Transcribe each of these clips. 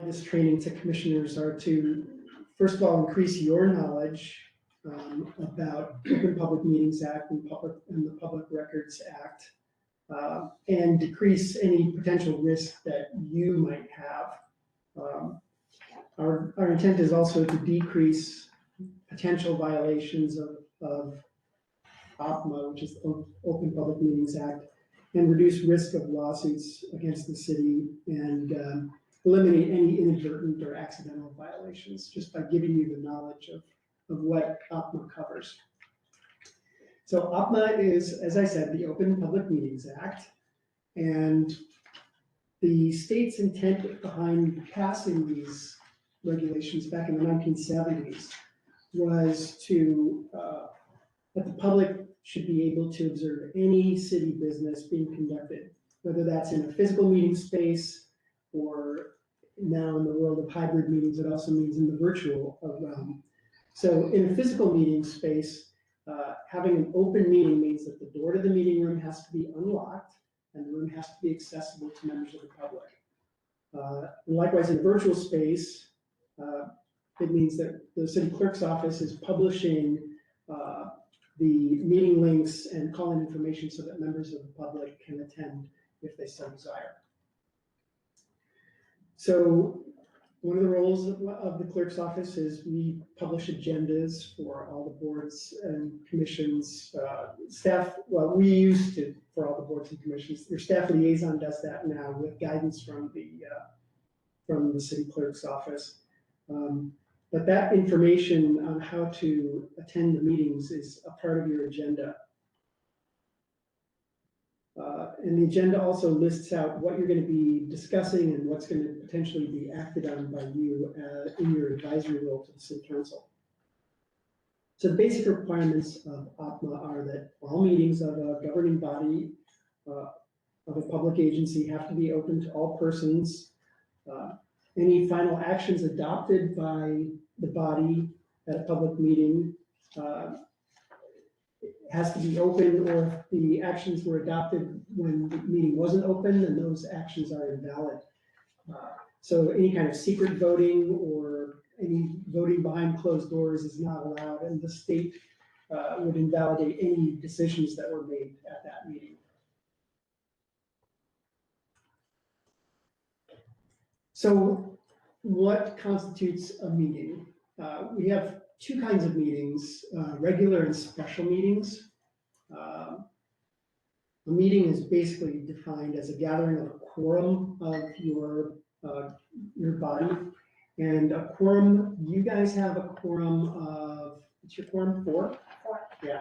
this training to commissioners are to, first of all, increase your knowledge about Open Public Meetings Act and the Public Records Act, and decrease any potential risk that you might have. Our intent is also to decrease potential violations of OPMA, which is the Open Public Meetings Act, and reduce risk of lawsuits against the city, and eliminate any inadvertent or accidental violations just by giving you the knowledge of what OPMA covers. So OPMA is, as I said, the Open Public Meetings Act, and the state's intent behind passing these regulations back in the 1970s was to, that the public should be able to observe any city business being conducted, whether that's in a physical meeting space or now in the world of hybrid meetings, it also means in the virtual realm. So in a physical meeting space, having an open meeting means that the door to the meeting room has to be unlocked and the room has to be accessible to members of the public. Likewise, in a virtual space, it means that the city clerk's office is publishing the meeting links and call-in information so that members of the public can attend if they so desire. So one of the roles of the clerk's office is we publish agendas for all the boards and commissions, staff. Well, we used to for all the boards and commissions. Their staff liaison does that now with guidance from the city clerk's office. But that information on how to attend the meetings is a part of your agenda. And the agenda also lists out what you're going to be discussing and what's going to potentially be acted on by you in your advisory role to the city council. So the basic requirements of OPMA are that all meetings of a governing body of a public agency have to be open to all persons. Any final actions adopted by the body at a public meeting has to be open, or if the actions were adopted when the meeting wasn't open, then those actions are invalid. So any kind of secret voting or any voting behind closed doors is not allowed, and the state would invalidate any decisions that were made at that meeting. So what constitutes a meeting? We have two kinds of meetings, regular and special meetings. A meeting is basically defined as a gathering of a quorum of your body. And a quorum, you guys have a quorum of, what's your quorum, 4? 4. Yeah.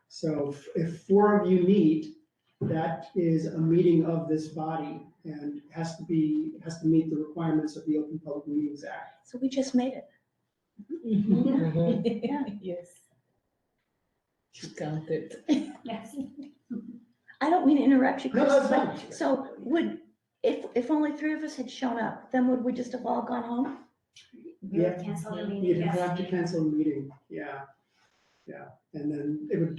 So if 4 of you meet, that is a meeting of this body and has to meet the requirements of the Open Public Meetings Act. So we just made it. Mm-hmm. Yeah. Yes. She counted. Yes. I don't mean to interrupt you, Chris, No, that's but fine. so if only 3 of us had shown up, then would we just have all gone home? Yeah, Cancel the meeting. you'd Yes. have to cancel the meeting, yeah. Yeah, and then it would,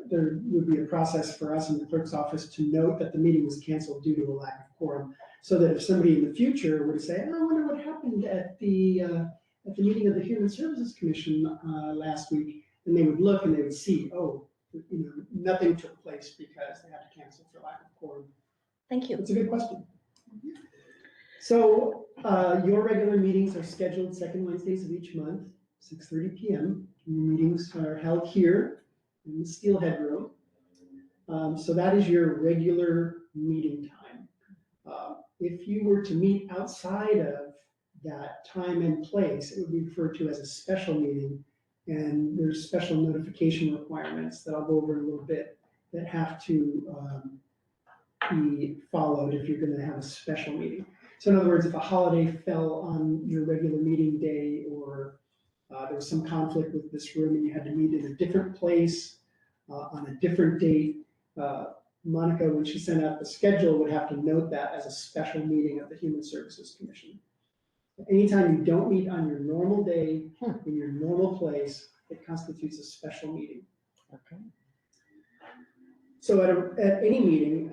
there would be a process for us in the clerk's office to note that the meeting was canceled due to a lack of quorum, so that if somebody in the future were to say, oh, I wonder what happened at the meeting of the Human Services Commission last week, and they would look and they would see, oh, nothing took place because they had to cancel for lack of quorum. Thank you. It's a good question. So your regular meetings are scheduled second Wednesdays of each month, 6:30 p.m. Your meetings are held here in the Steelhead Room. So that is your regular meeting time. If you were to meet outside of that time and place, it would be referred to as a special meeting. And there's special notification requirements that I'll go over in a little bit that have to be followed if you're going to have a special meeting. So in other words, if a holiday fell on your regular meeting day, or there was some conflict with this room and you had to meet in a different place on a different date, Monica, when she sent out the schedule, would have to note that as a special meeting of the Human Services Commission. Anytime you don't meet on your normal day, in your normal place, it constitutes a special meeting. Okay. So at any meeting,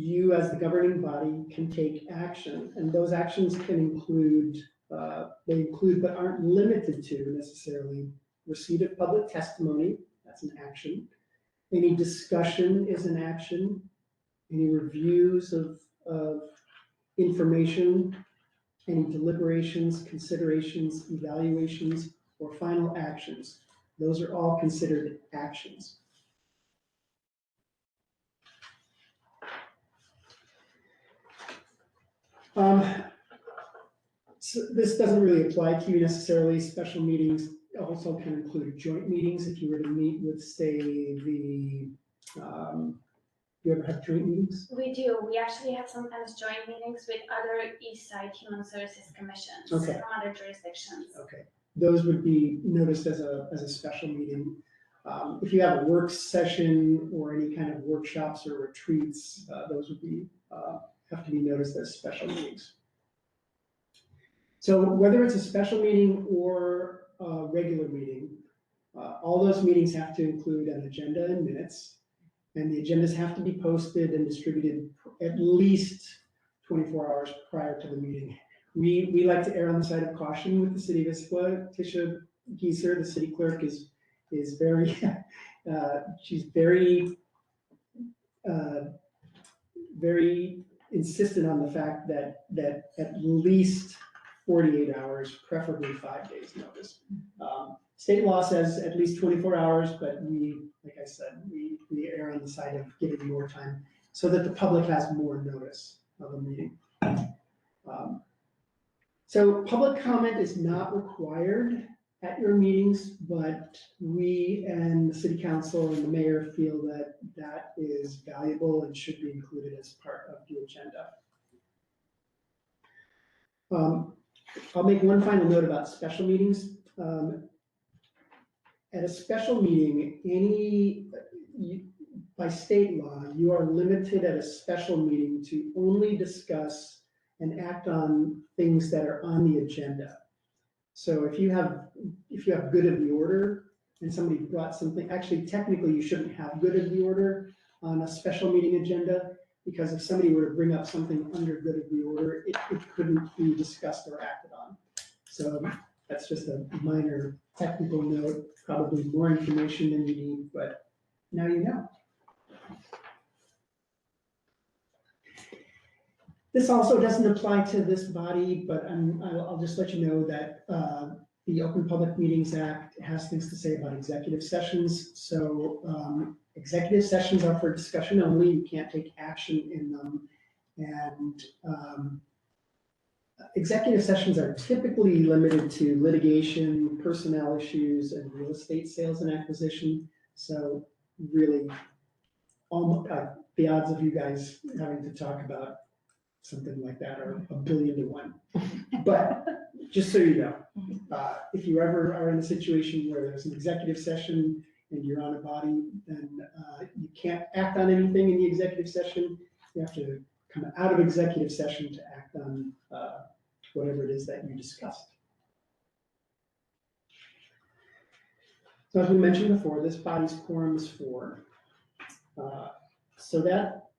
you as the governing body can take action, and those actions can include, they include but aren't limited to necessarily receipt of public testimony, that's an action. Any discussion is an action. Any reviews of information, any deliberations, considerations, evaluations, or final actions. Those are all considered actions. So this doesn't really apply to you necessarily. Special meetings also can include joint meetings. If you were to meet with, say, you ever have joint meetings? We do. We actually have sometimes joint meetings with other East Side Human Services Commissions Okay. from other jurisdictions. Okay, those would be noticed as a special meeting. If you have a work session or any kind of workshops or retreats, those would be, have to be noticed as special meetings. So whether it's a special meeting or a regular meeting, all those meetings have to include an agenda and minutes, and the agendas have to be posted and distributed at least 24 hours prior to the meeting. We like to err on the side of caution with the city of Issaquah. Tisha Gieser, the city clerk, is very, she's very, very insistent on the fact that at least 48 hours, preferably 5 days notice. State law says at least 24 hours, but we, like I said, we err on the side of giving more time so that the public has more notice of a meeting. So public comment is not required at your meetings, but we and the city council and the mayor feel that that is valuable and should be included as part of the agenda. I'll make one final note about special meetings. At a special meeting, by state law, you are limited at a special meeting to only discuss and act on things that are on the agenda. So if you have good of the order and somebody brought something, actually technically you shouldn't have good of the order on a special meeting agenda, because if somebody were to bring up something under good of the order, it couldn't be discussed or acted on. So that's just a minor technical note, probably more information than you need, but now you know. This also doesn't apply to this body, but I'll just let you know that the Open Public Meetings Act has things to say about executive sessions. So executive sessions are for discussion only. You can't take action in them. And executive sessions are typically limited to litigation, personnel issues, and real estate sales and acquisition. So really, almost, the odds of you guys having to talk about something like that are 1 billion to 1. But just so you know, if you ever are in a situation where there's an executive session and you're on a body, then you can't act on anything in the executive session. You have to come out of executive session to act on whatever it is that you discussed. So as we mentioned before, this body's quorum is 4. So that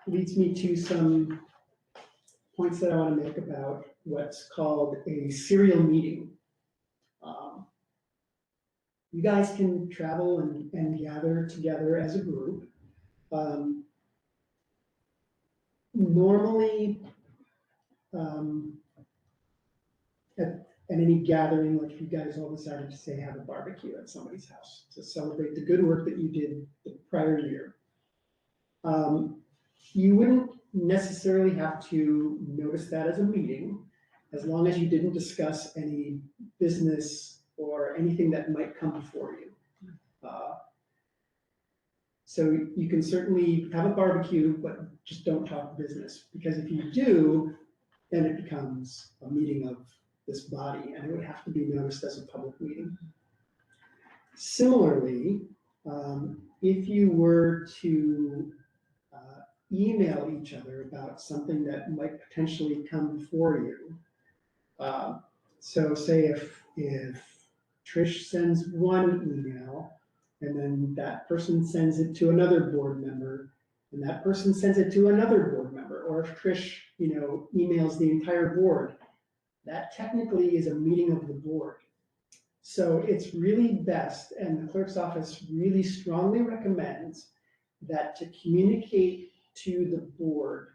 leads me to some points that I want to make about what's called a serial meeting. You guys can travel and gather together as a group. Normally, at any gathering, like if you guys all decided to say have a barbecue at somebody's house to celebrate the good work that you did the prior year, you wouldn't necessarily have to notice that as a meeting, as long as you didn't discuss any business or anything that might come before you. So you can certainly have a barbecue, but just don't talk business, because if you do, then it becomes a meeting of this body, and it would have to be noticed as a public meeting. Similarly, if you were to email each other about something that might potentially come before you. So say if Trish sends one email and then that person sends it to another board member, and that person sends it to another board member, or if Trish, emails the entire board, that technically is a meeting of the board. So it's really best, and the clerk's office really strongly recommends that to communicate to the board,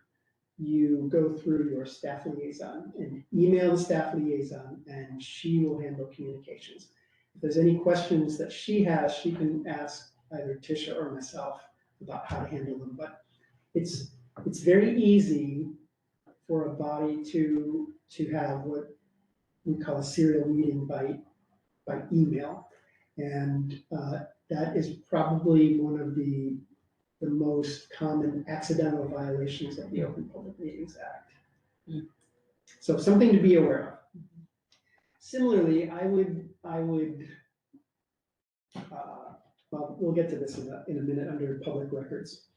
you go through your staff liaison and email the staff liaison, and she will handle communications. If there's any questions that she has, she can ask either Tisha or myself about how to handle them. But it's very easy for a body to have what we call a serial meeting by email. And that is probably one of the most common accidental violations of the Open Public Meetings Act. So something to be aware of. Similarly, I would, well, we'll get to this in a minute under public records.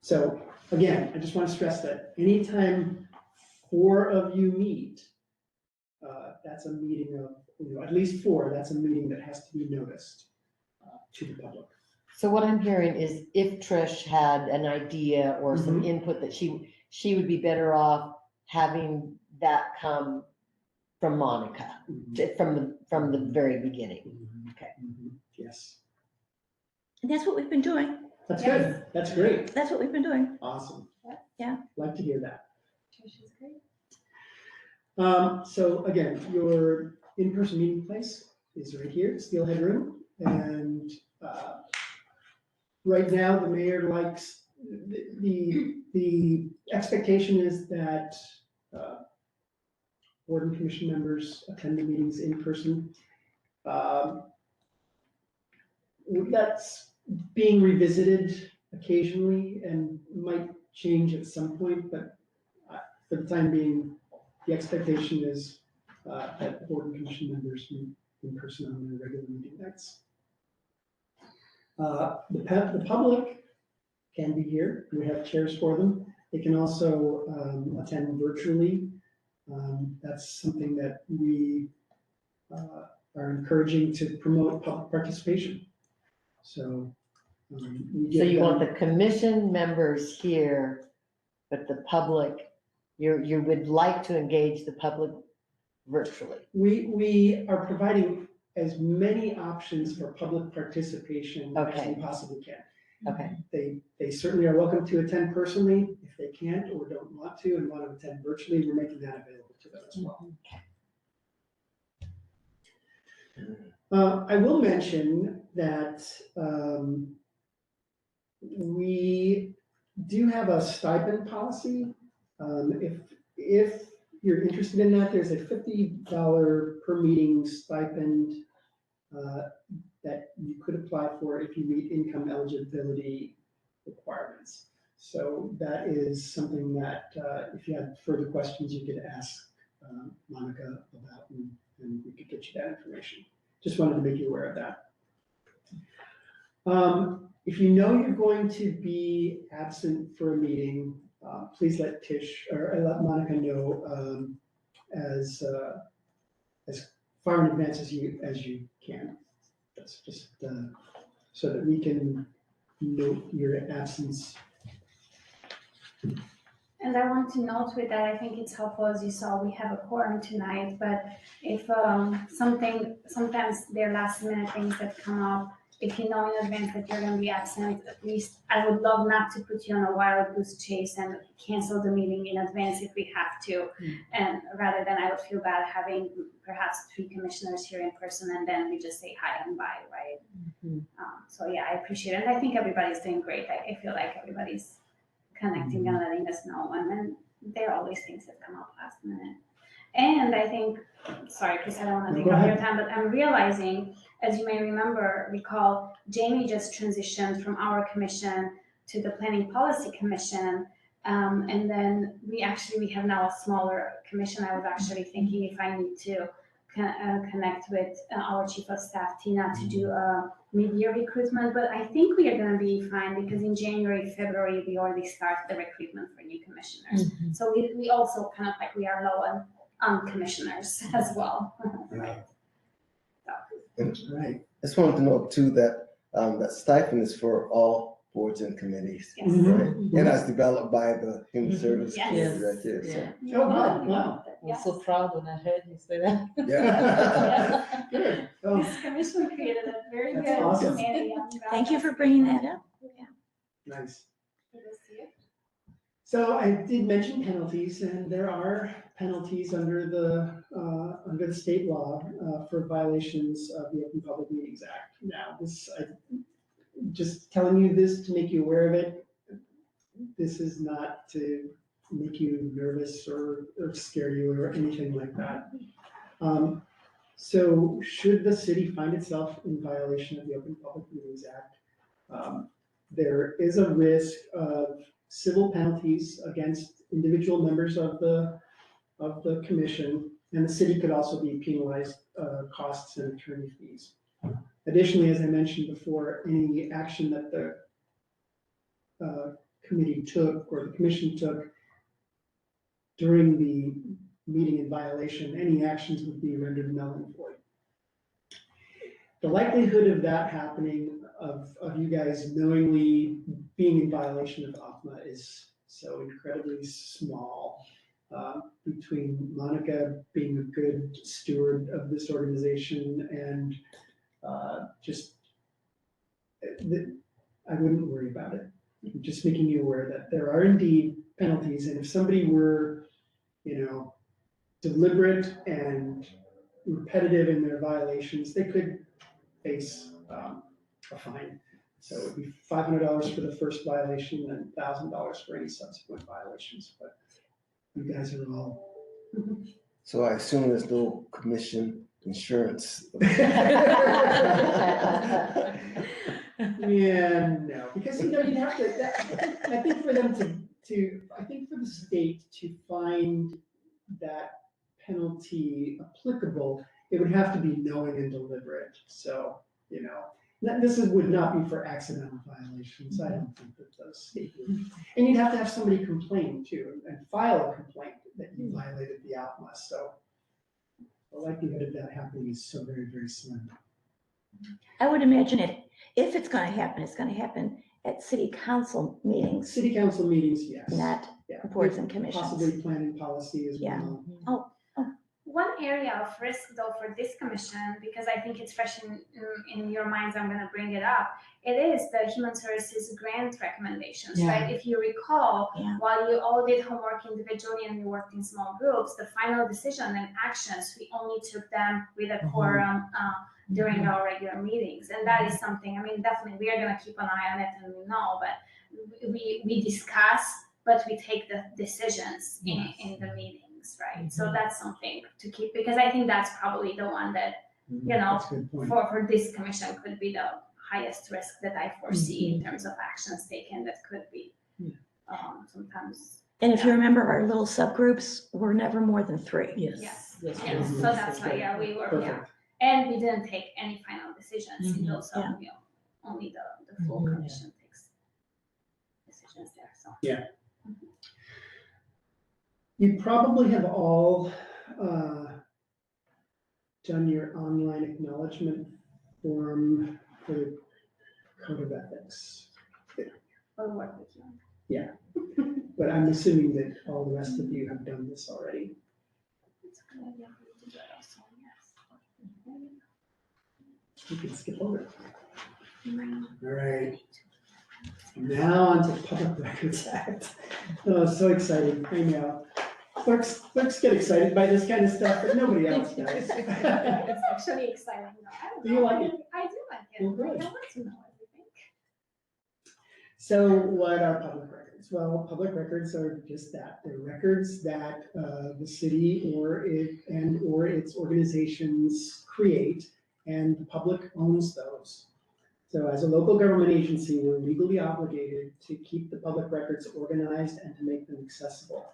So again, I just want to stress that anytime 4 of you meet, that's a meeting of, at least 4, that's a meeting that has to be noticed to the public. So what I'm hearing is if Trish had an idea or some input that she would be better off having that come from Monica, from the very beginning. Okay. Yes. And that's what we've been doing. That's good. That's great. That's what we've been doing. Awesome. Yeah. Like to hear that. Trisha's great. So again, your in-person meeting place is right here, Steelhead Room. And right now, the mayor likes, the expectation is that board and commission members attend the meetings in person. That's being revisited occasionally and might change at some point, but for the time being, the expectation is that board and commission members meet in person on their regular meeting nights. The public can be here. We have chairs for them. They can also attend virtually. That's something that we are encouraging to promote public participation. So So you want the commission members here, but the public, you would like to engage the public virtually. We are providing as many options for public participation as Okay. we possibly can. Okay. They certainly are welcome to attend personally. If they can't or don't want to and want to attend virtually, we're making that available to them as well. I will mention that we do have a stipend policy. If you're interested in that, there's a $50 per meeting stipend that you could apply for if you meet income eligibility requirements. So that is something that if you had further questions, you could ask Monica about, and we could get you that information. Just wanted to make you aware of that. If you know you're going to be absent for a meeting, please let Tish or let Monica know as far in advance as you can. That's just so that we can note your absence. And I want to note with that, I think it's helpful, as you saw, we have a quorum tonight, but if sometimes there are last minute things that come up, if you know in advance that you're gonna be absent, at least I would love not to put you on a wild goose chase and cancel the meeting in advance if we have to. And rather than I would feel bad having perhaps 3 commissioners here in person and then we just say hi and bye, right? So yeah, I appreciate it. And I think everybody's doing great. I feel like everybody's connecting and letting us know. And then there are always things that come up last minute. And I think, sorry, Chris, I don't want to take up your time, but I'm realizing, as you may recall, Jamie just transitioned from our commission to the Planning Policy Commission. And then we have now a smaller commission. I was actually thinking if I need to connect with our Chief of Staff, Tina, to do a mid-year recruitment, but I think we are going to be fine because in January, February, we already started the recruitment for new commissioners. So we also kind of like, we are low on commissioners as well. Right. Right. I just wanted to note too that that stipend is for all boards and committees. Yes. Mhm. And that's developed by the Human Mhm. Services Yes. Committee right there, so. Yeah. Oh, wow, wow. I was so proud when I heard you say that. Yeah. Good. Oh, This commission created a very That's good awesome. committee. I'm glad Thank you that's- for bringing that up. nice. Good to see you. So I did mention penalties, and there are penalties under the state law for violations of the Open Public Meetings Act. Now, just telling you this to make you aware of it. This is not to make you nervous or scare you or anything like that. So should the city find itself in violation of the Open Public Meetings Act, there is a risk of civil penalties against individual members of the commission, and the city could also be penalized, costs and attorney fees. Additionally, as I mentioned before, any action that the committee took or the commission took during the meeting in violation, any actions would be rendered null and void. The likelihood of that happening, of you guys knowingly being in violation of OPMA is so incredibly small. Between Monica being a good steward of this organization and I wouldn't worry about it. I'm just making you aware that there are indeed penalties, and if somebody were, deliberate and repetitive in their violations, they could face a fine. So it would be $500 for the first violation and $1,000 for any subsequent violations, but you guys are all. So I assume there's no commission insurance. Yeah, no, because you'd have to, I think for them I think for the state to find that penalty applicable, it would have to be knowing and deliberate. So, would not be for accidental violations. I don't think that the state would. And you'd have to have somebody complain too, and file a complaint that you violated the OPMA. So the likelihood of that happening is so very, very slim. I would imagine if it's gonna happen, it's gonna happen at city council meetings, City council meetings, yes. not Yeah. boards and commissions. Possibly planning policy as Yeah. well. One area of risk though for this commission, because I think it's fresh in your minds, I'm gonna bring it up. It is the Human Services grant recommendations, Yeah. right? If you recall, Yeah. while you all did homework individually and you worked in small groups, the final decision and actions, we only took them with a quorum during our regular meetings. And that is something, definitely, we are gonna keep an eye on it and we know, but we discuss, but we take the decisions in the meetings, right? So that's something to keep, because I think that's probably the one that, That's a good point. for this commission could be the highest risk that I foresee in terms of actions taken that could be sometimes. And if you remember, our little subgroups were never more than 3. Yes. Yes. So that's why, we were, Perfect. And we didn't take any final decisions in Mhm. those, only the full Mhm. commission takes decisions there, so. You probably have all done your online acknowledgement form for the Code of Ethics. We'll work with you. But I'm assuming that all the rest of you have done this already. It's a good idea for you to do it also, yes. You can skip over it. All right. Now on to the Public Records Act. Oh, so exciting, I know. Clerks get excited by this kind of stuff, but nobody else does. It's actually exciting, though. I don't Do you know. like it? I do like it. Well, good. I want to know everything. So what are public records? Well, public records are just that. They're records that the city or its organizations create, and the public owns those. So as a local government agency, we're legally obligated to keep the public records organized and to make them accessible.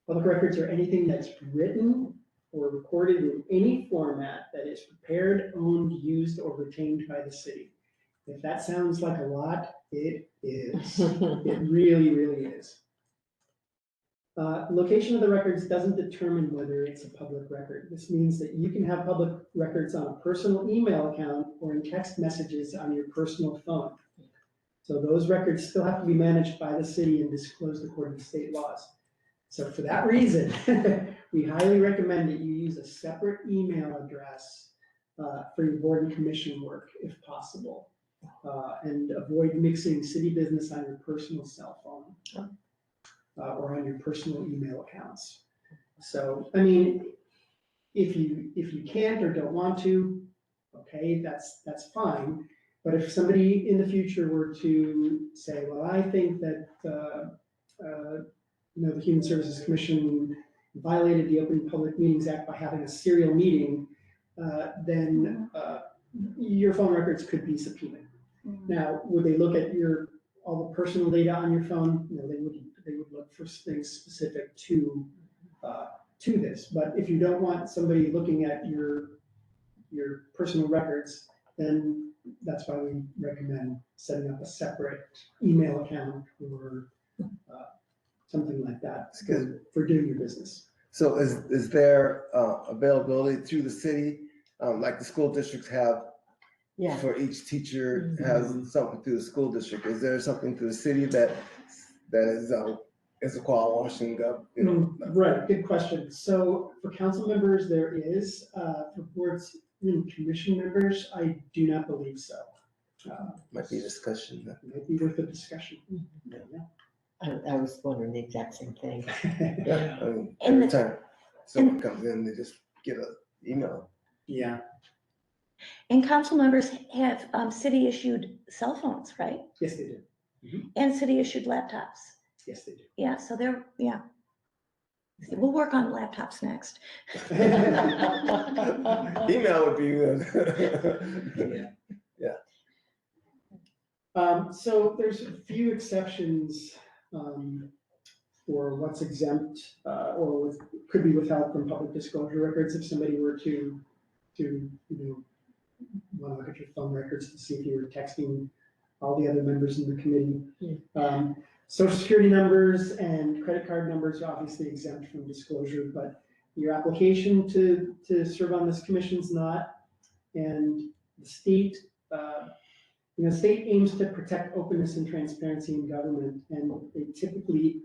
Public records are anything that's written or recorded in any format that is prepared, owned, used, or retained by the city. If that sounds like a lot, it is. It really, really is. Location of the records doesn't determine whether it's a public record. This means that you can have public records on a personal email account or in text messages on your personal phone. So those records still have to be managed by the city and disclosed according to state laws. So for that reason, we highly recommend that you use a separate email address for your board and commission work if possible. And avoid mixing city business on your personal cell phone or on your personal email accounts. So, I mean, if you can't or don't want to, okay, that's fine. But if somebody in the future were to say, well, I think that, the Human Services Commission violated the Open Public Meetings Act by having a serial meeting, then your phone records could be subpoenaed. Now, would they look at all the personal data on your phone? No, they would look for things specific to this. But if you don't want somebody looking at your personal records, then that's why we recommend setting up a separate email account or something like that for doing your business. So is there availability through the city, like the school districts have? Yeah. For each teacher has something through the school district. Is there something through the city that is Issaquah, Washington, Right, good question. So for council members, there is, for boards and commission members, I do not believe so. Might be a discussion. Might be worth a discussion. I was wondering the exact same thing. Yeah, I mean, And every time someone comes in, they just get an email. Yeah, And council members have city issued cell phones, right? yes, they do. And city issued laptops. Yes, they do. Yeah, so yeah. We'll work on laptops next. Email would be good. So there's a few exceptions for what's exempt or could be withheld from public disclosure records if somebody were to want to look at your phone records to see if you were texting all the other members in the committee. Social security numbers and credit card numbers are obviously exempt from disclosure, but your application to serve on this commission's not. And the state, state aims to protect openness and transparency in government, and they typically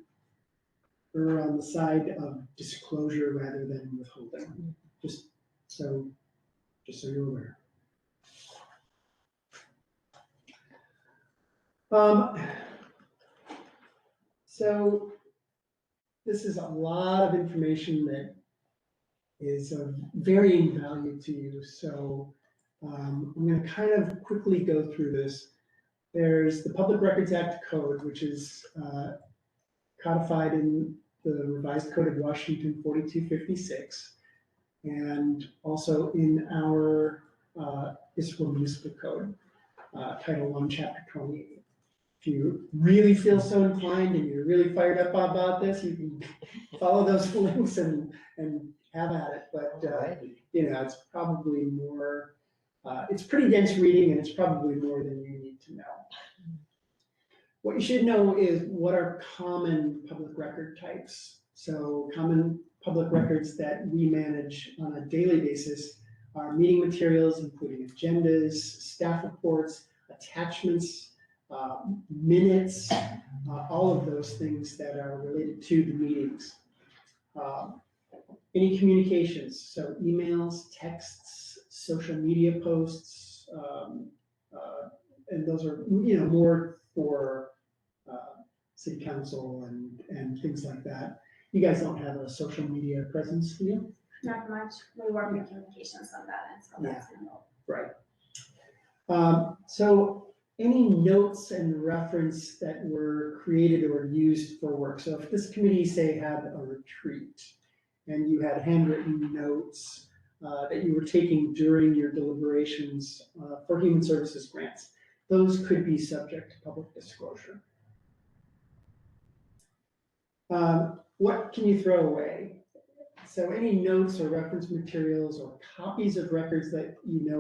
err on the side of disclosure rather than withholding. Just so you're aware. So this is a lot of information that is of varying value to you. So I'm going to kind of quickly go through this. There's the Public Records Act code, which is codified in the Revised Code of Washington 4256, and also in our Issaquah Municipal Code, Title I, Chapter 28. If you really feel so inclined and you're really fired up about this, you can follow those links and have at it. But it's probably more. It's pretty dense reading, and it's probably more than you need to know. What you should know is what are common public record types. So common public records that we manage on a daily basis are meeting materials, including agendas, staff reports, attachments, minutes, all of those things that are related to the meetings. Any communications, so emails, texts, social media posts, and those are more for city council and things like that. You guys don't have a social media presence, do you? Not much. We work in communications on that, and so that's handled. Right. So any notes and reference that were created or used for work. So if this committee, say, had a retreat and you had handwritten notes that you were taking during your deliberations for human services grants, those could be subject to public disclosure. What can you throw away? So any notes or reference materials or copies of records that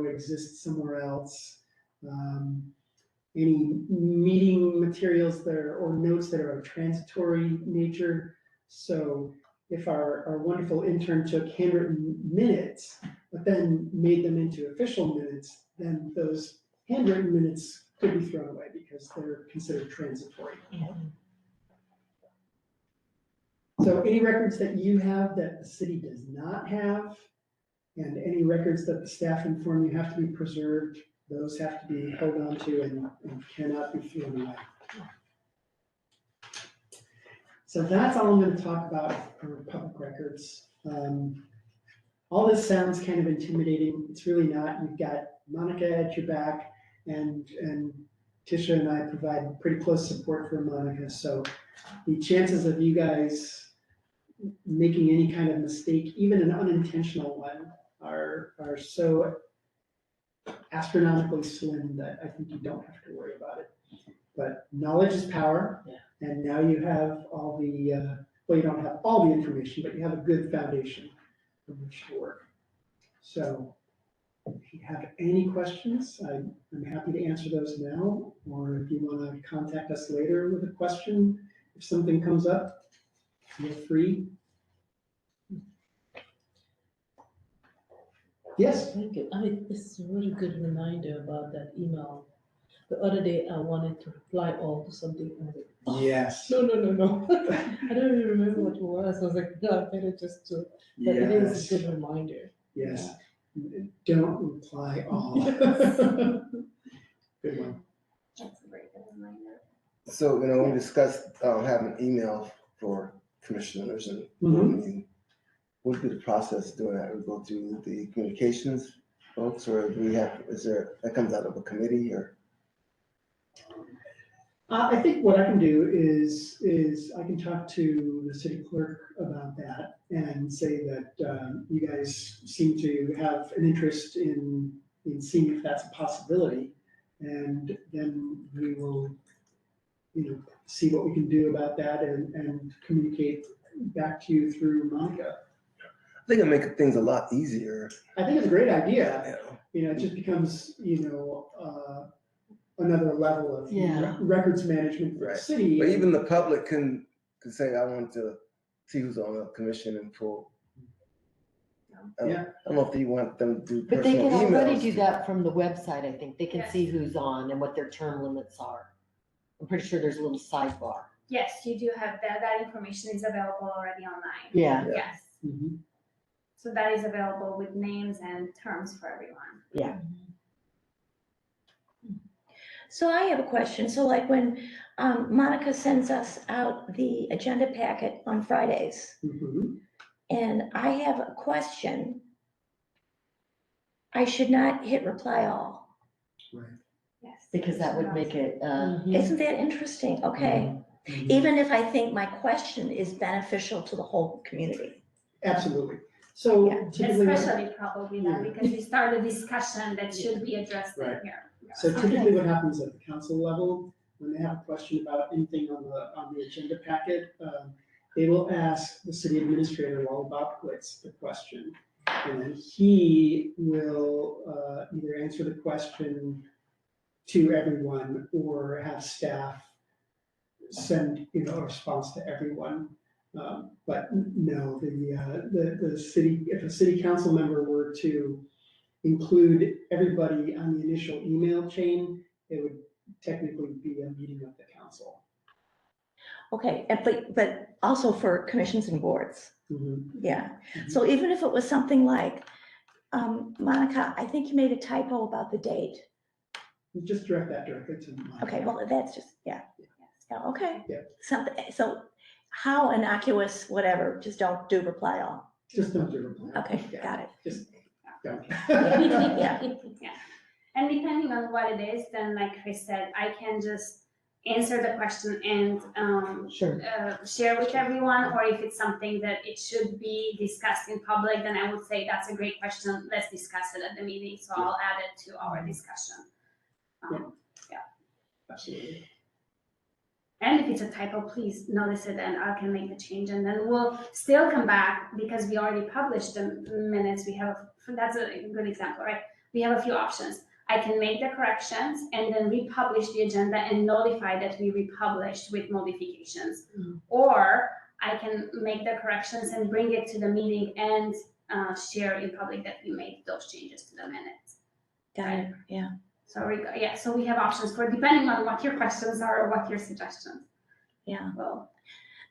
exist somewhere else, any meeting materials or notes that are of transitory nature. So if our wonderful intern took handwritten minutes, but then made them into official minutes, then those handwritten minutes could be thrown away because they're considered transitory. So any records that you have that the city does not have, and any records that the staff inform you have to be preserved, those have to be held on to and cannot be thrown away. So that's all I'm gonna talk about for public records. All this sounds kind of intimidating. It's really not. You've got Monica at your back, and Tisha and I provide pretty close support for Monica. So the chances of you guys making any kind of mistake, even an unintentional one, are so astronomically slim that I think you don't have to worry about it. But knowledge is power, and now you have all the, well, you don't have all the information, but you have a good foundation from which to work. So if you have any questions, I'm happy to answer those now, or if you want to contact us later with a question, if something comes up, feel free. Yes? Thank you. I mean, it's a really good reminder about that email. The other day, I wanted to reply all to something. I was like, oh, Yes. no. I don't even remember what it was. I was like, no, I better just do it. But it is a good reminder. Yes. Don't reply all. Good one. That's a very good reminder. So, we discussed having email for commissioners and Mhm. what would be the process doing that? We go through the communications folks, or do we have, that comes out of a committee or? I think what I can do is I can talk to the city clerk about that and say that you guys seem to have an interest in seeing if that's a possibility. And then we will, see what we can do about that and communicate back to you through Monica. I think it'll make things a lot easier. I think it's a great idea. You know. It just becomes, another level of records management for the Right. city. But even the public can say, I want to see who's on a commission and pull. I don't know if you want them to do But they personal can already emails. do that from the website, I think. They can Yes. see who's on and what their term limits are. I'm pretty sure there's a little sidebar. Yes, you do have that information is available already online. Yeah, Yeah. Yes, Mhm. so that is available with names and terms for everyone. So I have a question. So like when Monica sends us out the agenda packet on Fridays, Mhm. and I have a question, I should not hit reply all. Right. Yes. because that would make it, Isn't that interesting? Okay. Mhm. Even if I think my question is beneficial to the whole community. Absolutely. So Yeah. typically, Especially probably then, Yeah. because you start a discussion that should be addressed in Right. here. so typically what happens at the council level, when they have a question about anything on the agenda packet, they will ask the city administrator while Bob puts the question. And then he will either answer the question to everyone or have staff send, a response to everyone. But no, the city, if a city council member were to include everybody on the initial email chain, it would technically be a meeting of the council. Okay, but also for commissions and boards. Mhm. Yeah. So even if it was something like, Monica, I think you made a typo about the date. You just direct that directly to Monica. Okay, well, that's just, yeah, okay. Yeah. Something, so how innocuous, whatever, just don't do reply all. Just don't do reply. Okay, Yeah, got it. Just don't. Yeah. And depending on what it is, then like Chris said, I can just answer the question and sure. share with everyone, or if it's something that it should be discussed in public, then I would say that's a great question, let's discuss it at the meeting, so I'll add it to our discussion. Absolutely. And if it's a typo, please notice it and I can make the change, and then we'll still come back because we already published the minutes. That's a good example, right? We have a few options. I can make the corrections and then republish the agenda and notify that we republished with modifications. Or I can make the corrections and bring it to the meeting and share in public that we made those changes to the minutes. Got it, yeah. So we have options for depending on what your questions are or what your suggestions. Yeah. Well,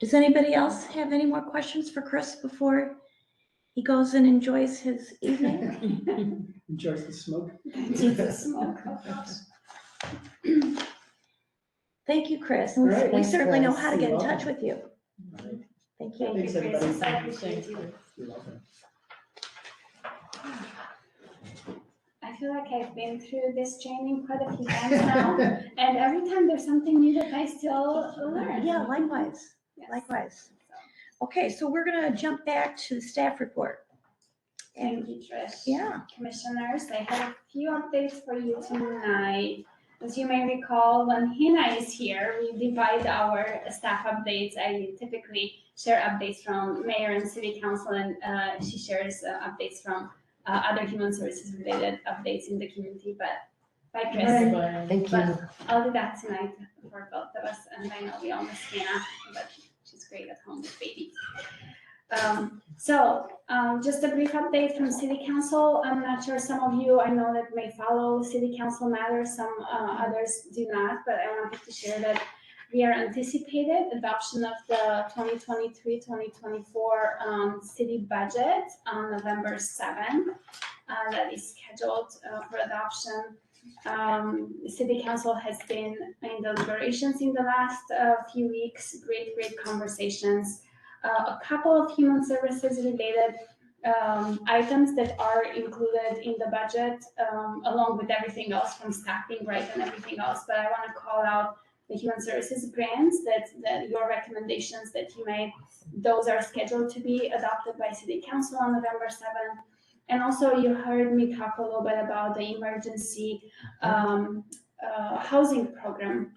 Does anybody else have any more questions for Chris before he goes and enjoys his evening? Enjoys the smoke. smoke, oh gosh. Thank you, Chris. All right, We thanks, certainly know Chris. how to get in You're touch welcome. with you. All right. Thank you. Thank you, Thanks, Chris. everybody. I appreciate you. You're welcome. I feel like I've been through this training quite a few times now, and every time there's something new that I still learn. Yeah, likewise, Yes. likewise. So, Okay, so we're gonna jump back to the staff report. Thank you, Trish. Yeah, Commissioners, I have a few updates for you tonight. As you may recall, when Hina is here, we divide our staff updates. I typically share updates from mayor and city council, and she shares updates from other human services related updates in the community. But bye, Chris. Bye. Thank But you. I'll do that tonight for both of us, and I know we all miss Hannah, but she's great at home with babies. Just a brief update from City Council. I'm not sure, some of you I know that may follow City Council matters, some others do not, but I wanted to share that we are anticipated adoption of the 2023-2024 city budget on November 7th. That is scheduled for adoption. The City Council has been in deliberations in the last few weeks, great conversations. A couple of human services related items that are included in the budget, along with everything else from staffing, right, and everything else. But I want to call out the human services grants that your recommendations that you made, those are scheduled to be adopted by City Council on November 7th. And also you heard me talk a little bit about the emergency housing program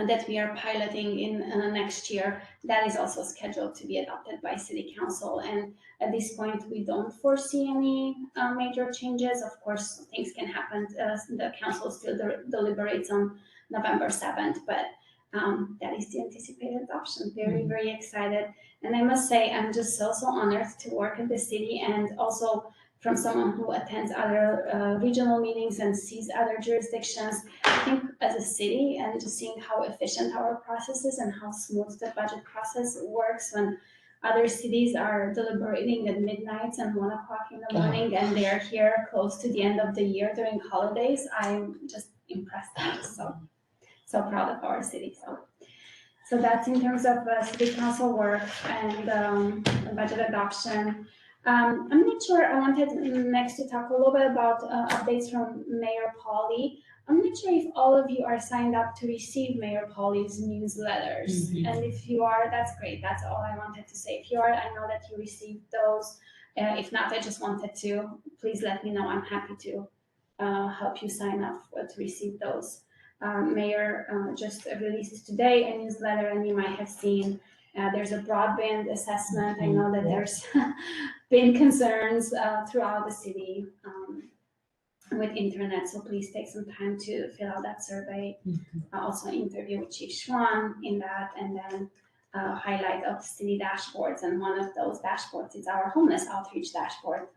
that we are piloting in next year. That is also scheduled to be adopted by City Council. And at this point, we don't foresee any major changes. Of course, things can happen. The council still deliberates on November 7th, but that is the anticipated adoption. Very excited. And I must say, I'm just so honored to work at the city, and also from someone who attends other regional meetings and sees other jurisdictions. I think as a city, and just seeing how efficient our process is and how smooth the budget process works when other cities are deliberating at midnight and 1 o'clock in the morning, and they are here close to the end of the year during holidays. I'm just impressed. I'm just so proud of our city. So that's in terms of City Council work and budget adoption. I'm not sure, I wanted next to talk a little bit about updates from Mayor Pauly. I'm not sure if all of you are signed up to receive Mayor Pauly's newsletters. And if you are, that's great. That's all I wanted to say. If you are, I know that you received those. If not, I just wanted to, please let me know. I'm happy to help you sign up to receive those. Mayor just released today a newsletter, and you might have seen there's a broadband assessment. I know that there's been concerns throughout the city with internet, so please take some time to fill out that survey. Also interview with Chief Schwan in that, and then highlight of city dashboards, and one of those dashboards is our homeless outreach dashboard.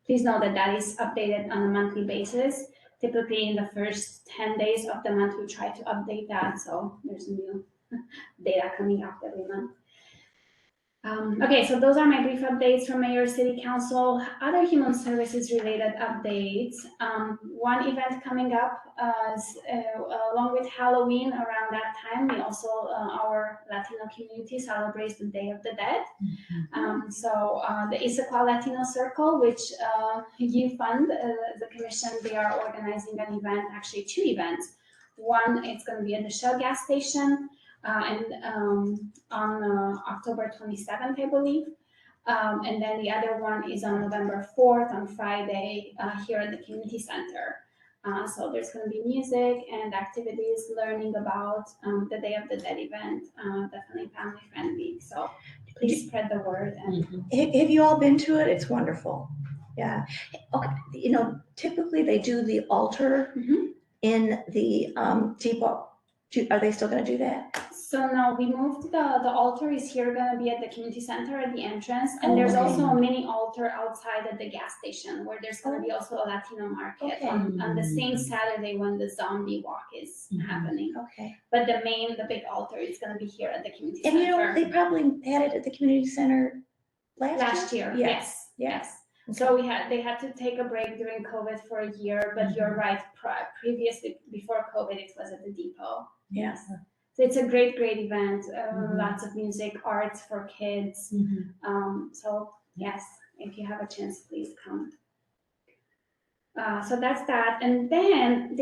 Please know that that is updated on a monthly basis. Typically in the first 10 days of the month, we try to update that, so there's new data coming up every month. Okay, so those are my brief updates from Mayor, City Council. Other human services related updates. One event coming up along with Halloween around that time, we also, our Latino community celebrates the Day of the Dead. The Issaquah Latino Circle, which you fund, the commission, they are organizing an event, actually 2 events. One, it's going to be at the Shell gas station, on October 27th, I believe. And then the other one is on November 4th, on Friday, here at the community center. So there's going to be music and activities, learning about the Day of the Dead event, definitely family friendly. So please spread the word. And Have you all been to it? It's wonderful. Yeah. Okay. You know, typically they do the altar in the depot. Are they still going to do that? So no, we moved the altar is here gonna be at the community center at the entrance, and Oh, there's okay. also a mini altar outside at the gas station where there's gonna be also a Latino market Okay. on the same Saturday when the zombie walk is happening. Okay. But the big altar is gonna be here at the community And you know, center. they probably had it at the community center Last year, yes, Yeah. yes. So they had to take a break during COVID for a year, but you're right, previously, before COVID, it was at the depot. Yeah. So it's a great event, lots of music, arts for kids. So yes, if you have a chance, please come. So that's that. And then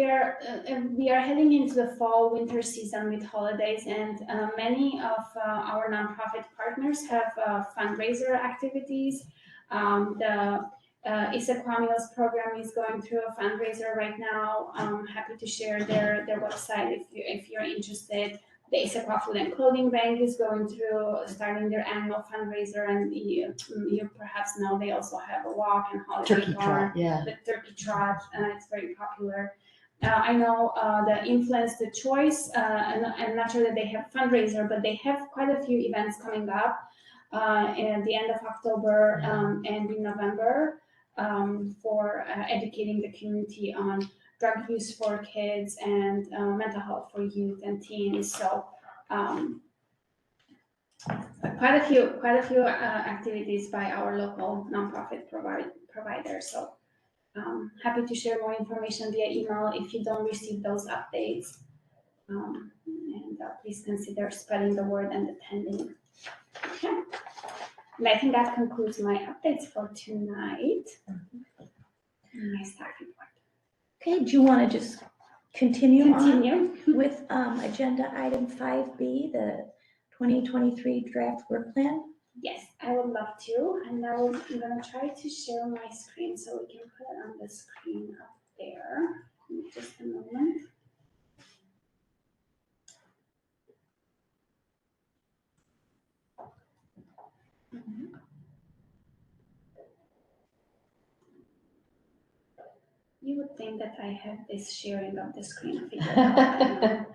we are heading into the fall winter season with holidays, and many of our nonprofit partners have fundraiser activities. The Issaquah Meals program is going through a fundraiser right now. I'm happy to share their website if you're interested. The Issaquah Food and Clothing Bank is starting their annual fundraiser, and you perhaps know they also have a walk and holiday Turkey barn. trot, yeah. The turkey trot, it's very popular. I know the Influence the Choice, and I'm not sure that they have fundraiser, but they have quite a few events coming up at the end of October and in November for educating the community on drug use for kids and mental health for youth and teens. So quite a few activities by our local nonprofit provider. So happy to share more information via email if you don't receive those updates. And please consider spreading the word and attending. Okay. And I think that concludes my updates for tonight. My staff report. Okay, do you want to just continue on with agenda item 5B, the 2023 draft work plan? Yes, I would love to. And now I'm gonna try to share my screen so we can put it on the screen up there. Give me just a moment. You would think that I have this sharing of the screen figured out.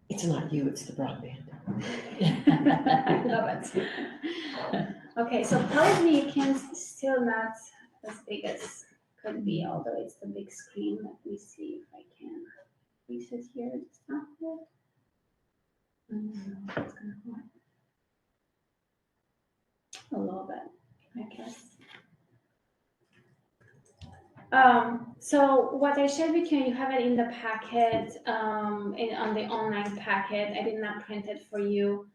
It's not you, it's the broadband. I love it. Okay, so probably you can still not as big as could be, although it's the big screen. Let me see if I can place it here. It's not good. It's gonna work. A little bit, I guess. So what I shared with you, you have it in the packet, on the online packet. I did not print it for you.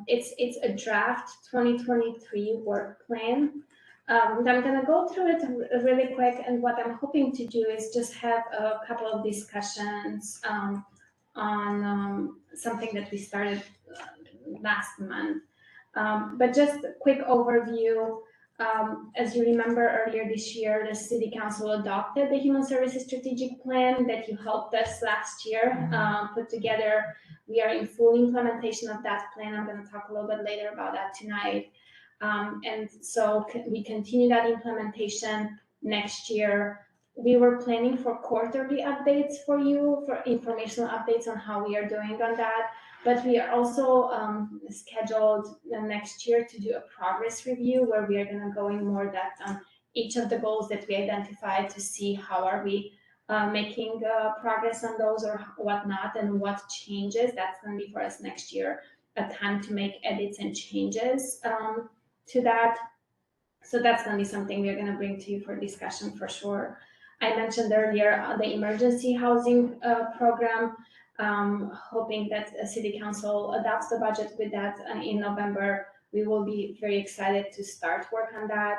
It's a draft 2023 work plan. I'm gonna go through it really quick, and what I'm hoping to do is just have a couple of discussions on something that we started last month. But just a quick overview. As you remember, earlier this year, the City Council adopted the Human Services Strategic Plan that you helped us last year put together. We are in full implementation of that plan. I'm going to talk a little bit later about that tonight. And so we continue that implementation next year. We were planning for quarterly updates for you, for informational updates on how we are doing on that. But we are also scheduled next year to do a progress review where we are going to go in more depth on each of the goals that we identified to see how are we making progress on those or whatnot and what changes. That's going to be for us next year, a time to make edits and changes to that. So that's going to be something we're going to bring to you for discussion for sure. I mentioned earlier the emergency housing program. Hoping that City Council adopts the budget with that in November. We will be very excited to start work on that.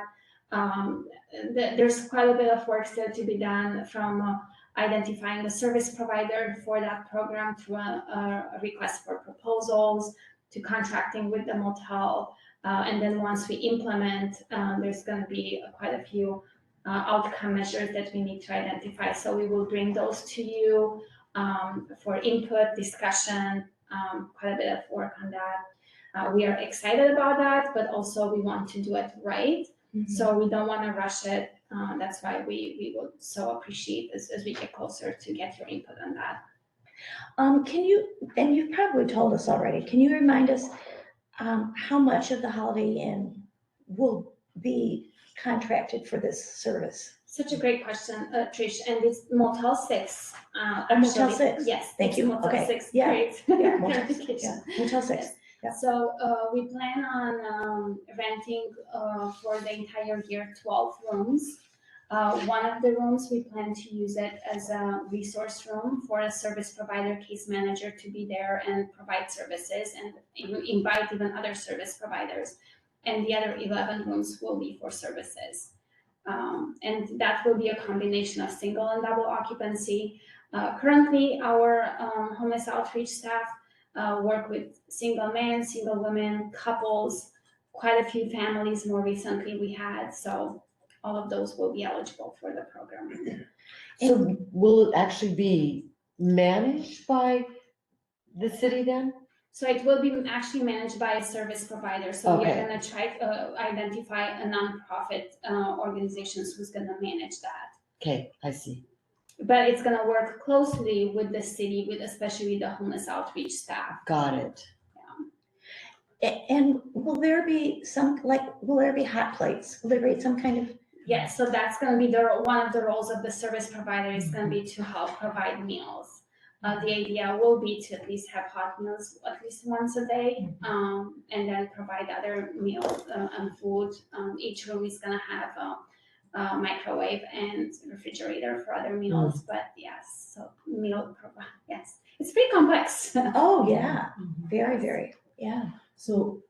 There's quite a bit of work still to be done from identifying the service provider for that program to a request for proposals, to contracting with the motel. And then once we implement, there's going to be quite a few outcome measures that we need to identify. So we will bring those to you. For input, discussion, quite a bit of work on that. We are excited about that, but also we want to do it right. So we don't want to rush it. That's why we would so appreciate as we get closer to get your input on that. Can you, and you've probably told us already, can you remind us how much of the Holiday Inn will be contracted for this service? Such a great question, Trish, and it's Motel 6. Motel actually. 6. Yes. Thank it's you. Motel Okay. 6, Yeah. great. Yeah, Motel 6. clarification. Yeah, Motel 6. Yes. Yeah. So we plan on renting for the entire year 12 rooms. One of the rooms, we plan to use it as a resource room for a service provider case manager to be there and provide services and invite even other service providers. And the other 11 rooms will be for services. And that will be a combination of single and double occupancy. Currently, our homeless outreach staff work with single men, single women, couples, quite a few families more recently we had. So all of those will be eligible for the program. So will it actually be managed by the city then? So it will be actually managed by a service provider. So we are Okay. gonna try to identify a nonprofit organizations who's gonna manage that. Okay, I see. But it's gonna work closely with the city, with especially the homeless outreach staff. Got it. And will there be will there be hot plates? Will there be some kind of, Yes, so that's gonna be one of the roles of the service provider is gonna be to help provide meals. The idea will be to at least have hot meals at least once a day, and then provide other meals and food. Each room is gonna have a microwave and refrigerator for other meals, but yes, so yes, it's pretty complex. oh, yeah, Mhm. very, very, yeah. So,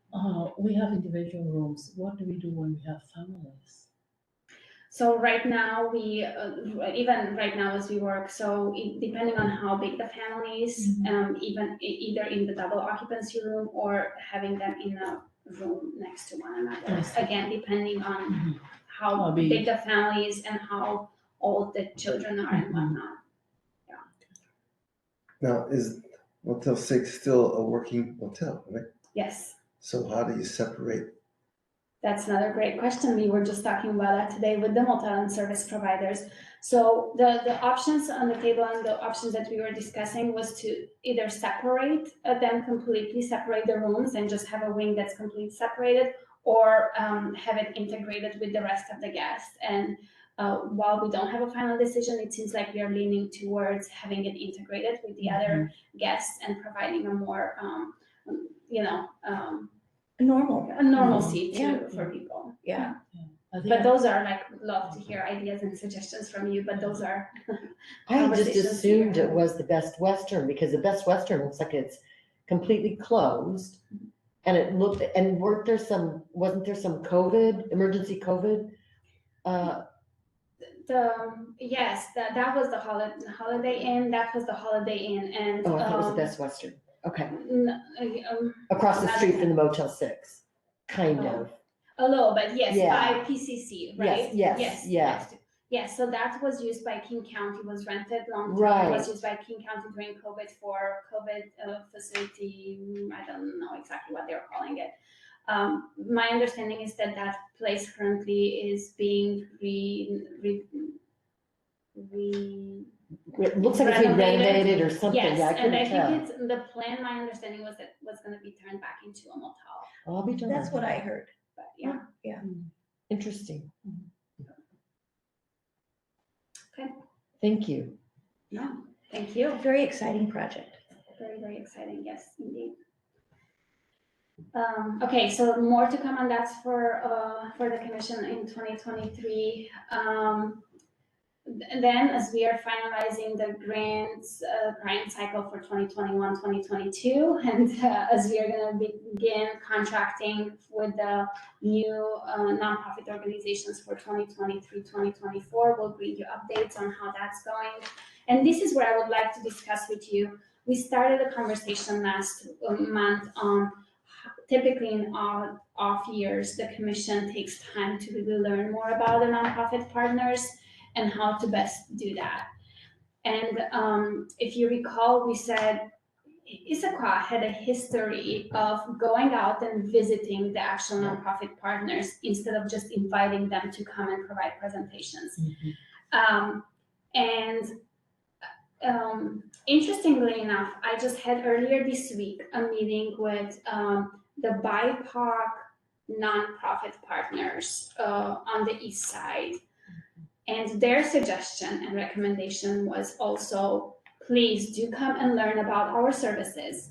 we have individual rooms. What do we do when we have families? So right now, even right now as we work, so depending on how big the family is, even either in the double occupancy room or having them in a room next to one another. I see. Again, depending on Mhm. how How big big. the family is and how old the children are and whatnot. Now, is Motel 6 still a working motel, right? Yes, So how do you separate? that's another great question. We were just talking about that today with the motel and service providers. So the options on the table and the options that we were discussing was to either separate them completely, separate the rooms and just have a wing that's completely separated, or have it integrated with the rest of the guests. And while we don't have a final decision, it seems like we are leaning towards having it integrated with the other guests and providing a more, Normal, a normalcy Yeah. for people. yeah. I think But those are love to hear ideas and suggestions from you, but those are. I just Conversations assumed here. it was the Best Western because the Best Western looks like it's completely closed. And it looked, and wasn't there some emergency COVID? Yes, that was the Holiday Inn, that was the Holiday Inn and. Oh, I thought it was the Best Western. Okay, n- across the not- street from the Motel 6, kind Oh. of. A little bit, yes, Yeah. by PCC, right? yes, yeah. next to- Yes, so that was used by King County, was rented long time. Right. It was used by King County during COVID for COVID facility, I don't know exactly what they're calling it. My understanding is that that place currently is being It looks like it's being renovated or something, Yes, yeah, I and I couldn't tell. think it's, the plan, my understanding was that it was gonna be turned back into a motel, I'll be darned. That's what I heard. but yeah. Interesting. Okay. Thank you. Yeah, thank you. Very exciting project. Very, very exciting, yes, indeed. Okay, so more to come on that for the commission in 2023. Then as we are finalizing the grant cycle for 2021, 2022, and as we are gonna begin contracting with the new nonprofit organizations for 2023, 2024, we'll bring you updates on how that's going. And this is where I would like to discuss with you. We started a conversation last month on typically in off years, the commission takes time to really learn more about the nonprofit partners and how to best do that. And if you recall, we said, Issaquah had a history of going out and visiting the actual nonprofit partners instead of just inviting them to come and provide presentations. Interestingly enough, I just had earlier this week a meeting with the BIPOC nonprofit partners on the east side. And their suggestion and recommendation was also, please do come and learn about our services.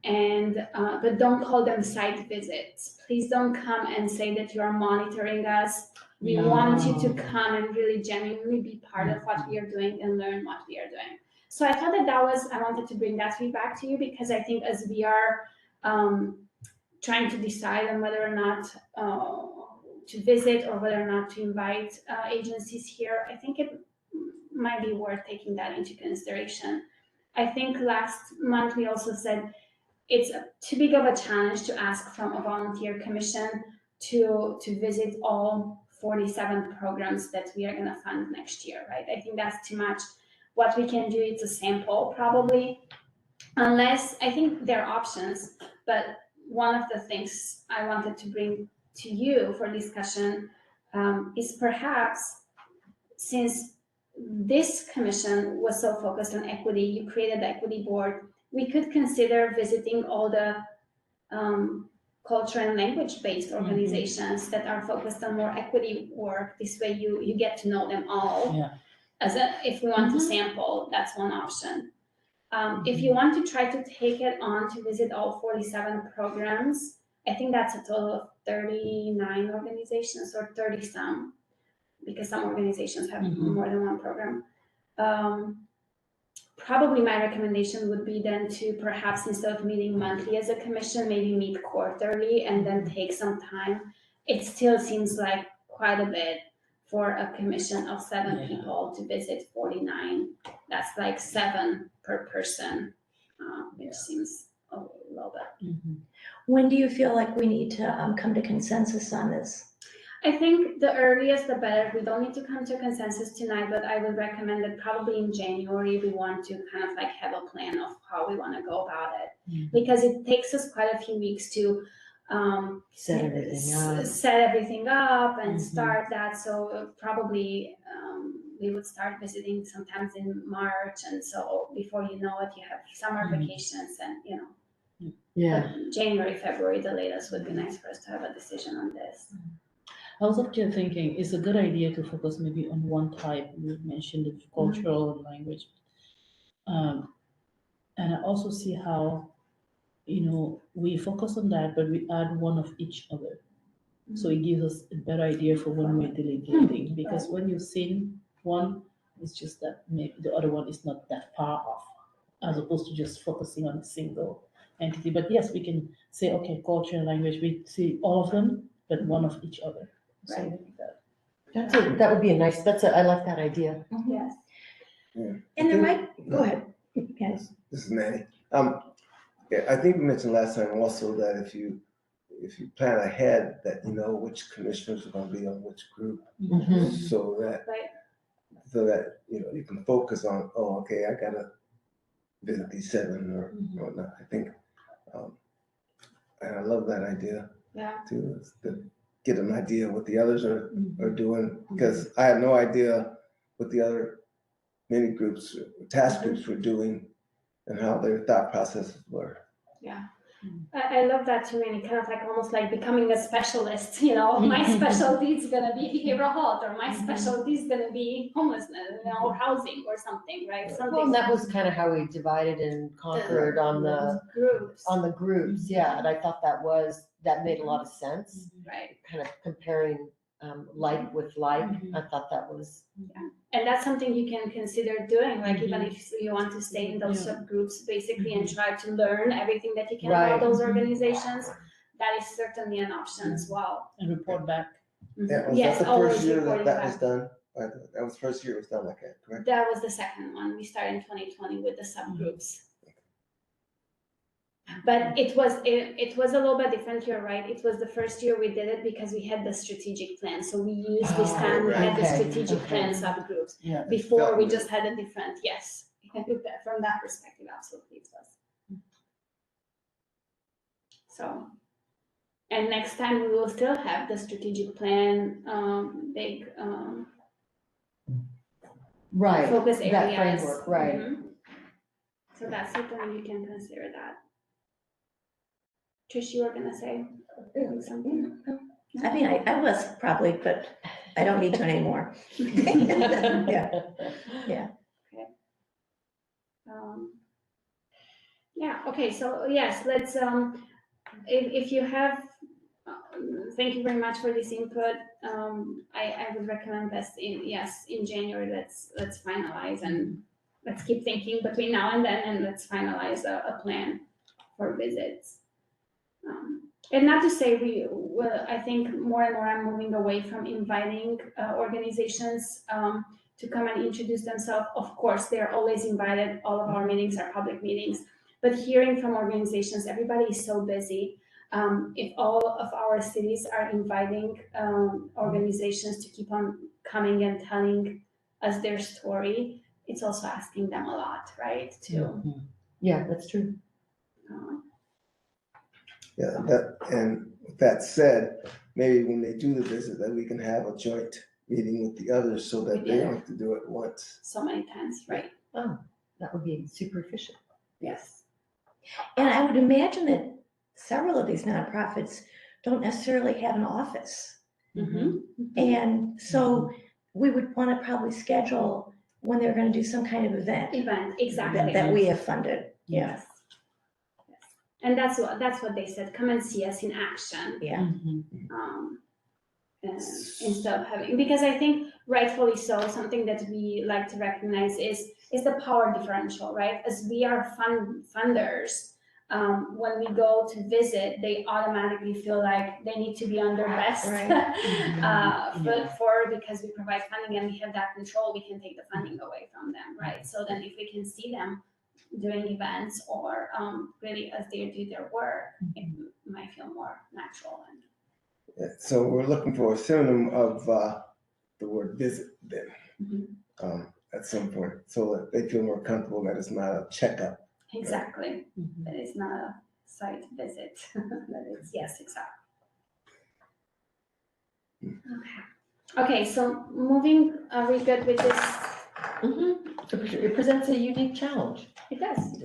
And but don't call them site visits. Please don't come and say that you are monitoring us. We want you to come and really genuinely be part of what we are doing and learn what we are doing. So I thought that I wanted to bring that feedback to you because I think as we are trying to decide on whether or not to visit or whether or not to invite agencies here, I think it might be worth taking that into consideration. I think last month we also said it's too big of a challenge to ask from a volunteer commission to visit all 47 programs that we are going to fund next year, right? I think that's too much. What we can do is a sample probably, unless I think there are options, but one of the things I wanted to bring to you for discussion is perhaps since this commission was so focused on equity, you created the equity board, we could consider visiting all the culture and language-based organizations that are focused on more equity work. This way you get to know them all. Yeah. If we want to sample, that's one option. If you want to try to take it on to visit all 47 programs, I think that's a total of 39 organizations or 30 some, because some organizations have more than one program. Probably my recommendation would be then to perhaps instead of meeting monthly as a commission, maybe meet quarterly and then take some time. It still seems like quite a bit for a commission of 7 people to visit 49. That's like 7 per person, which seems a little bit. When do you feel like we need to come to consensus on this? I think the earliest the better. We don't need to come to a consensus tonight, but I would recommend that probably in January we want to kind of like have a plan of how we want to go about it, because it takes us quite a few weeks to Set everything up. and start that. So probably we would start visiting sometimes in March, and so before you know it, you have summer vacations, and January, February, the latest would be nice for us to have a decision on this. I was actually thinking it's a good idea to focus maybe on one type. You mentioned the cultural and language. And I also see how, we focus on that, but we add one of each other. So it gives us a better idea for when we're delegating, because when you've seen one, it's just that maybe the other one is not that far off, as opposed to just focusing on a single entity. But yes, we can say, okay, culture and language, we see all of them, but one of each other. So That would be a nice, I like that idea. Yes. And there might, go ahead. Yes. This is Manny. I think we mentioned last time also that if you plan ahead, that you know which commissioners are going to be on which group, so that you can focus on, okay, I gotta visit these 7 or whatnot. I think, and I love that idea too. To get an idea what the others are doing, because I have no idea what the other mini groups, task groups were doing, and how their thought processes were. Yeah, I love that too, and kind of like almost like becoming a specialist. My specialty is gonna be behavioral health, or my specialty is gonna be homelessness, or housing, or something, right? Well, and that was kind of how we divided and conquered on the groups. Yeah, and I thought that made a lot of sense. Right. Kind of comparing like with like. I thought that was. And that's something you can consider doing, like even if you want to stay in those subgroups basically and try to learn everything that you can about those organizations, that is certainly an option as well. And report back. Yeah, was that the first year that was done? That was the first year it was done like that, correct? That was the second one. We started in 2020 with the subgroups. But it was a little bit different. You're right. It was the first year we did it because we had the strategic plan. So we used this time we had the strategic plan subgroups. Before we just had a different, from that perspective, absolutely it was. So, and next time we will still have the strategic plan, big, Right, focus that areas. framework, right. Mhm. So that's certainly you can consider that. Trish, you were gonna say something? I mean, I was probably, but I don't need to anymore. Yeah. Yeah, okay, so yes, let's, if you have, thank you very much for this input. I would recommend best in January, let's finalize and let's keep thinking between now and then, and let's finalize a plan for visits. And not to say I think more and more I'm moving away from inviting organizations to come and introduce themselves. Of course, they're always invited. All of our meetings are public meetings. But hearing from organizations, everybody is so busy. If all of our cities are inviting organizations to keep on coming and telling us their story, it's also asking them a lot, right? Yeah, that's true. Yeah, and with that said, maybe when they do the visit, that we can have a joint meeting with the others so that they don't have to do it once. So many times, right? Oh, that would be super efficient. Yes. And I would imagine that several of these nonprofits don't necessarily have an office. Mm-hmm. And so we would want to probably schedule when they're going to do some kind of event Exactly. that we have funded. Yeah, Yes. And that's what they said. Come and see us in action. yeah. Instead of having, because I think rightfully so, something that we like to recognize is the power differential, right? As we are funders, when we go to visit, they automatically feel like they need to be on their best. Because we provide funding and we have that control, we can take the funding away from them, right? So then if we can see them doing events or really as they do their work, it might feel more natural. Yeah, so we're looking for a synonym of the word visit then, at some point, so that they feel more comfortable that it's not a checkup. Exactly. That it's not a site visit. That it's, yes, exactly. Okay, so moving, are we good with this? It presents a unique challenge. It does.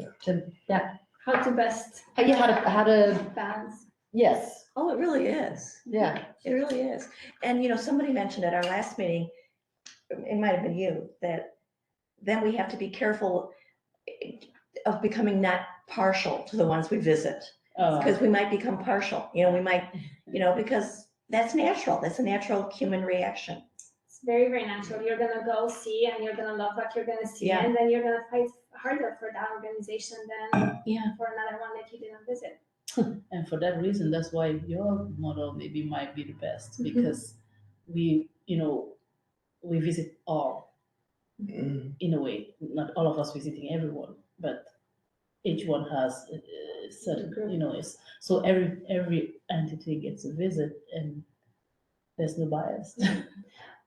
How to best How to, balance. yes, Oh, it really is. yeah. It really is. And, somebody mentioned at our last meeting, it might have been you, that then we have to be careful of becoming not partial to the ones we visit. Because we might become partial, we might, because that's natural. That's a natural human reaction. It's very, very natural. You're gonna go see and you're gonna love what you're gonna see, Yeah. and then you're gonna fight harder for that organization than Yeah. for another one that you didn't visit. And for that reason, that's why your model maybe might be the best, because we visit all in a way. Not all of us visiting everyone, but each one has a certain, so every entity gets a visit and there's no bias.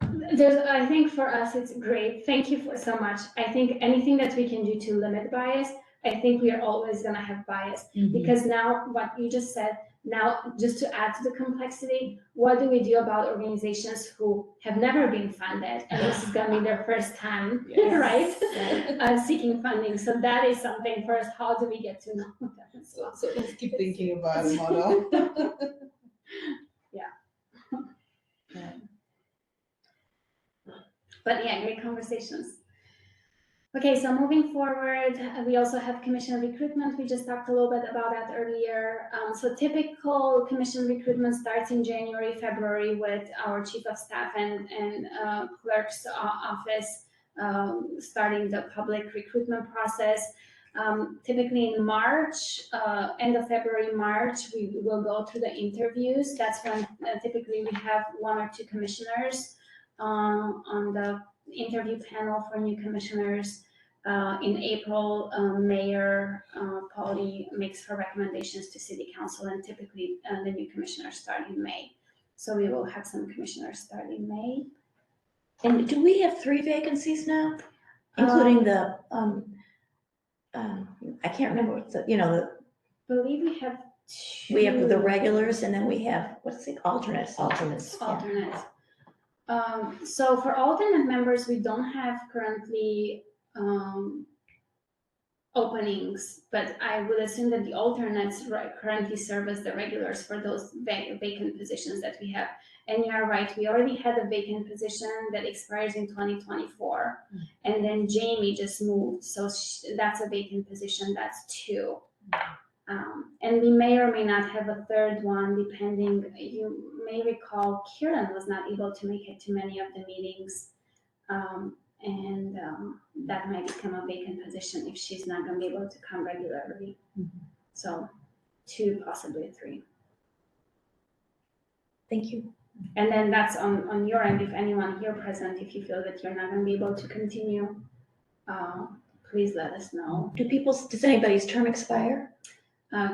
I think for us, it's great. Thank you so much. I think anything that we can do to limit bias, I think we are always gonna have bias. Because now, what you just said, now just to add to the complexity, what do we do about organizations who have never been funded and this is gonna be their first time, right? Seeking funding. So that is something first, how do we get to know them as well? So let's keep thinking about a model. But yeah, great conversations. Okay, so moving forward, we also have commission recruitment. We just talked a little bit about that earlier. So typical commission recruitment starts in January, February with our chief of staff and clerk's office starting the public recruitment process. Typically in March, end of February, March, we will go through the interviews. That's when typically we have 1 or 2 commissioners on the interview panel for new commissioners. In April, Mayor Pauly makes her recommendations to City Council, and typically the new commissioners start in May. So we will have some commissioners start in May. And do we have 3 vacancies now, including the, I can't remember what the, I believe we have We have the regulars and then we have, what's the alternates? Alternates. Yeah. Alternates. So for alternate members, we don't have currently openings, but I would assume that the alternates currently serve as the regulars for those vacant positions that we have. And you are right, we already had a vacant position that expires in 2024. And then Jamie just moved, so that's a vacant position, that's 2. And we may or may not have a third one, depending. You may recall Kieran was not able to make it to many of the meetings. And that might become a vacant position if she's not gonna be able to come regularly. So 2, possibly 3. Thank you. And then that's on your end, if anyone here present, if you feel that you're not gonna be able to continue, please let us know. Does anybody's term expire?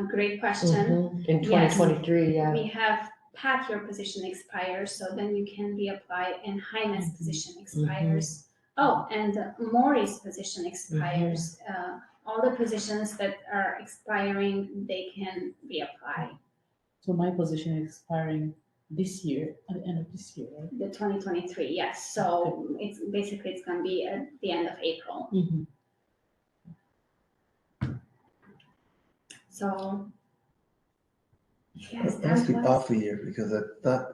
Great question. In Yes. 2023, yeah. We have Pat, your position expires, so then you can reapply, and Jaime's position expires. Oh, and Maury's position expires. All the positions that are expiring, they can reapply. So my position is expiring this year, at the end of this year, right? The 2023, yes. So it's basically, it's gonna be at the end of April. So, yes, It that must be was, off a year because I thought,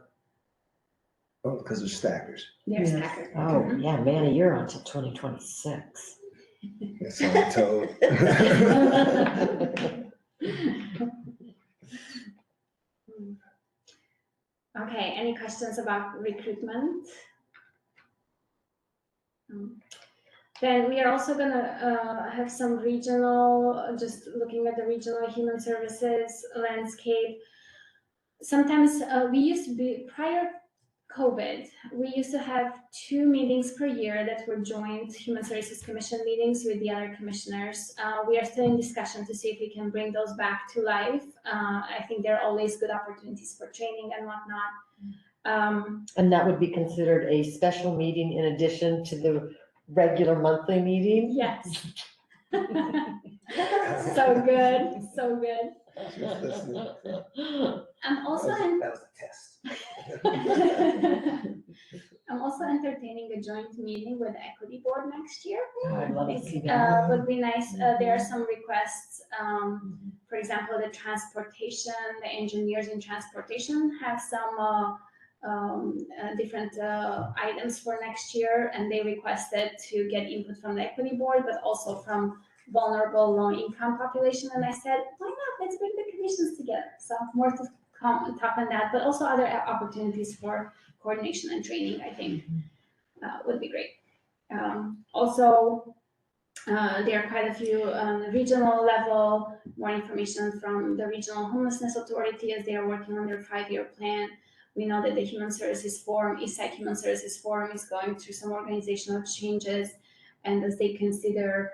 because of stackers. there's Yes. Packer. Oh, yeah, man, a year until 2026. That's what I'm told. Okay, any questions about recruitment? Then we are also gonna have some regional, just looking at the regional human services landscape. Sometimes we used to be, prior COVID, we used to have 2 meetings per year that were joint Human Services Commission meetings with the other commissioners. We are still in discussion to see if we can bring those back to life. I think there are always good opportunities for training and whatnot. And that would be considered a special meeting in addition to the regular monthly meeting? Yes. So good, so good. Just listening. I'm also That was a test. I'm also entertaining a joint meeting with the Equity Board next year. I'd love to see that. Would be nice. There are some requests. For example, the transportation, the engineers in transportation have some different items for next year, and they requested to get input from the Equity Board, but also from vulnerable low-income population. And I said, why not? Let's bring the commissions together. So more to come and talk on that, but also other opportunities for coordination and training, I think, would be great. Also, there are quite a few regional level, more information from the Regional Homelessness Authority as they are working on their 5-year plan. We know that the Human Services Forum, Issaquah Human Services Forum, is going through some organizational changes, and as they consider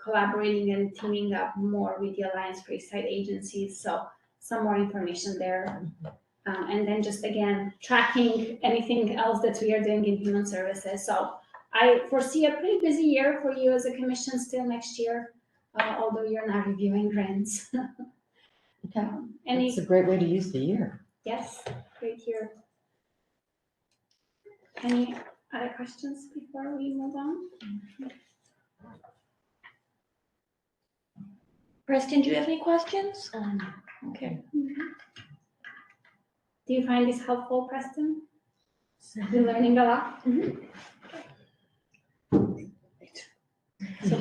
collaborating and teaming up more with the Alliance for Eastside agencies. So some more information there. And then just again, tracking anything else that we are doing in human services. So I foresee a pretty busy year for you as a commission still next year, although you're not reviewing grants. It's a great way to use the year. Yes, great year. Any other questions before we move on? Preston, do you have any questions? Okay. Do you find this helpful, Preston? You're learning a lot? So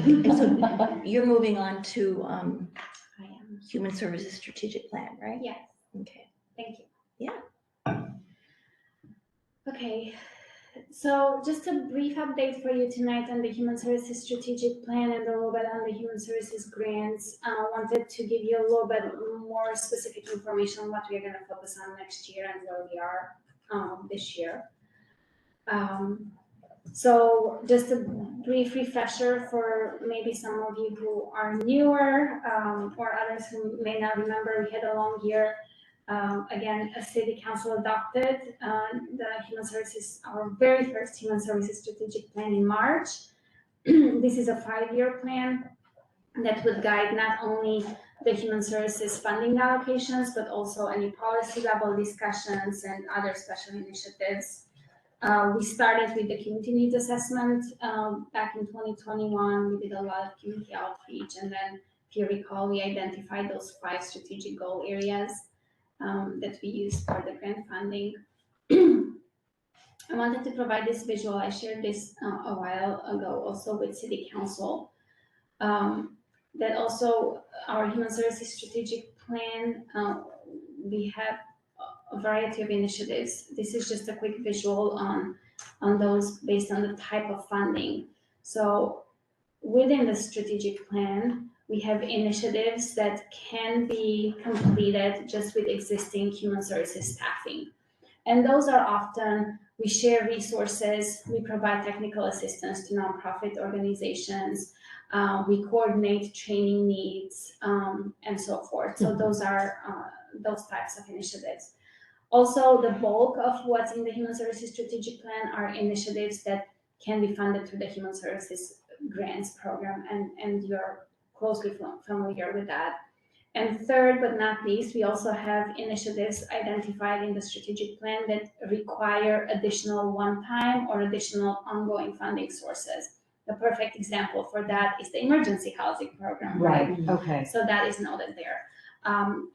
you're moving on to I am. Human Services Strategic Plan, right? Yes, Okay. thank you. Yeah. Okay, so just a brief update for you tonight on the Human Services Strategic Plan and a little bit on the Human Services grants. I wanted to give you a little bit more specific information on what we are going to focus on next year and where we are this year. So just a brief refresher for maybe some of you who are newer or others who may not remember, we had a long year. Again, a city council adopted the human services, our very first human services strategic plan in March. This is a 5-year plan that would guide not only the human services funding allocations, but also any policy level discussions and other special initiatives. We started with the community needs assessment back in 2021. We did a lot of community outreach, and then if you recall, we identified those 5 strategic goal areas that we use for the grant funding. I wanted to provide this visual. I shared this a while ago also with City Council. That also our Human Services Strategic Plan, we have a variety of initiatives. This is just a quick visual on those based on the type of funding. So within the strategic plan, we have initiatives that can be completed just with existing human services staffing. And those are often, we share resources, we provide technical assistance to nonprofit organizations, we coordinate training needs, and so forth. So those are those types of initiatives. Also, the bulk of what's in the Human Services Strategic Plan are initiatives that can be funded through the Human Services Grants Program, and you're closely familiar with that. And third, but not least, we also have initiatives identified in the strategic plan that require additional one-time or additional ongoing funding sources. The perfect example for that is the emergency housing program, right? Okay. So that is noted there.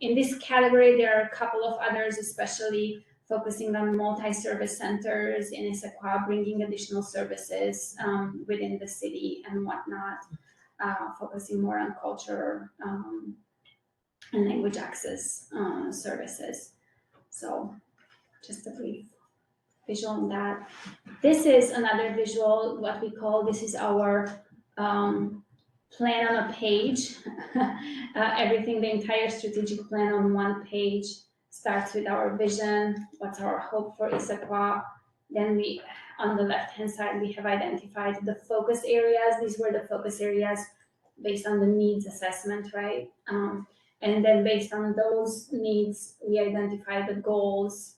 In this category, there are a couple of others, especially focusing on multi-service centers in Issaquah, bringing additional services within the city and whatnot, focusing more on culture and language access services. So just a brief visual on that. This is another visual, what we call, this is our plan on a page. Everything, the entire strategic plan on one page starts with our vision, what's our hope for Issaquah. Then we, on the left-hand side, we have identified the focus areas. These were the focus areas based on the needs assessment, right? And then based on those needs, we identify the goals.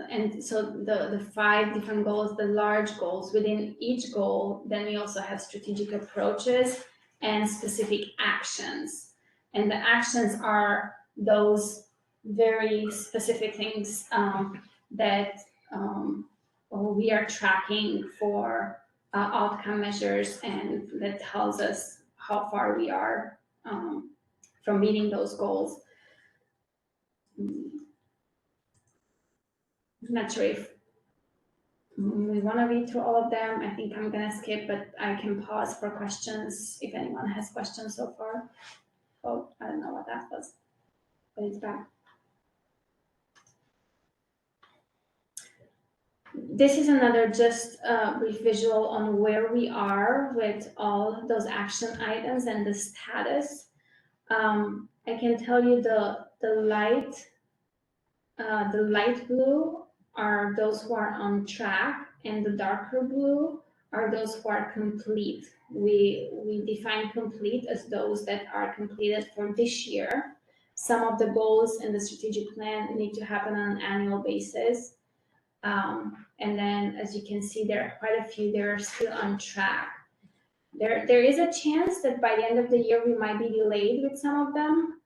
And so the 5 different goals, the large goals, within each goal, then we also have strategic approaches and specific actions. And the actions are those very specific things that we are tracking for outcome measures, and that tells us how far we are from meeting those goals. I'm not sure if we want to read through all of them. I think I'm going to skip, but I can pause for questions if anyone has questions so far. Oh, I don't know what that was, but it's back. This is another just brief visual on where we are with all those action items and the status. I can tell you the light blue are those who are on track, and the darker blue are those who are complete. We define complete as those that are completed for this year. Some of the goals in the strategic plan need to happen on an annual basis. And then, as you can see, there are quite a few that are still on track. There is a chance that by the end of the year, we might be delayed with some of them.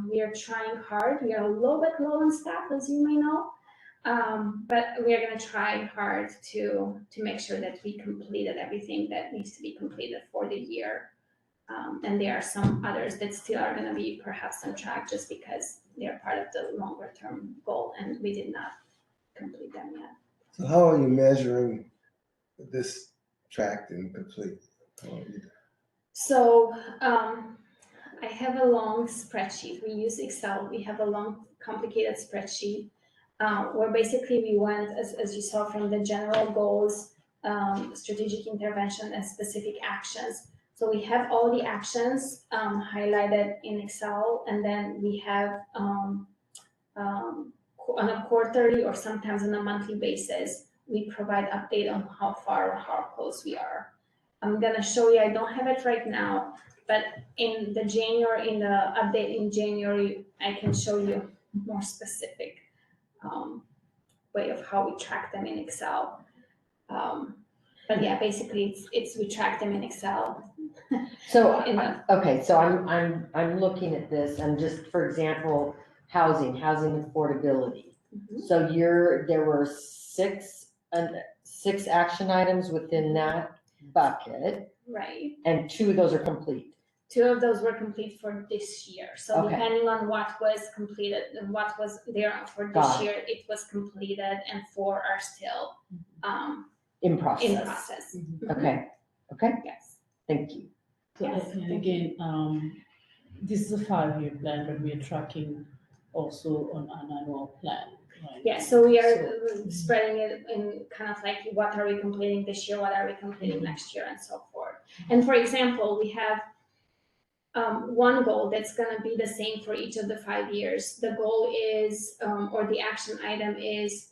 We are trying hard. We are a little bit low on staff, as you may know. But we are going to try hard to make sure that we completed everything that needs to be completed for the year. And there are some others that still are going to be perhaps on track just because they are part of the longer term goal and we did not complete them yet. So how are you measuring this tracked and complete? So I have a long spreadsheet. We use Excel. We have a long, complicated spreadsheet where basically we went, as you saw, from the general goals, strategic intervention, and specific actions. So we have all the actions highlighted in Excel, and then we have on a quarterly or sometimes on a monthly basis, we provide update on how far or how close we are. I'm gonna show you, I don't have it right now, but in the update in January, I can show you more specific way of how we track them in Excel. But yeah, basically it's we track them in Excel. So, In the- okay, so I'm looking at this, and just, for example, housing affordability. So there were six action items within that bucket, Right. and 2 of those are complete. 2 of those were complete for this year. So Okay. depending on what was completed and what was there for this Got it. year, it was completed, and 4 are still In process. in process. Okay, Yes. thank you. So, Yes, and thank again, this is a 5-year plan, but we are tracking also on an annual plan, right? Yeah, so we are So- spreading it in kind of like what are we completing this year, what are we completing Mhm. next year, and so forth. And for example, we have one goal that's gonna be the same for each of the 5 years. The goal is, or the action item is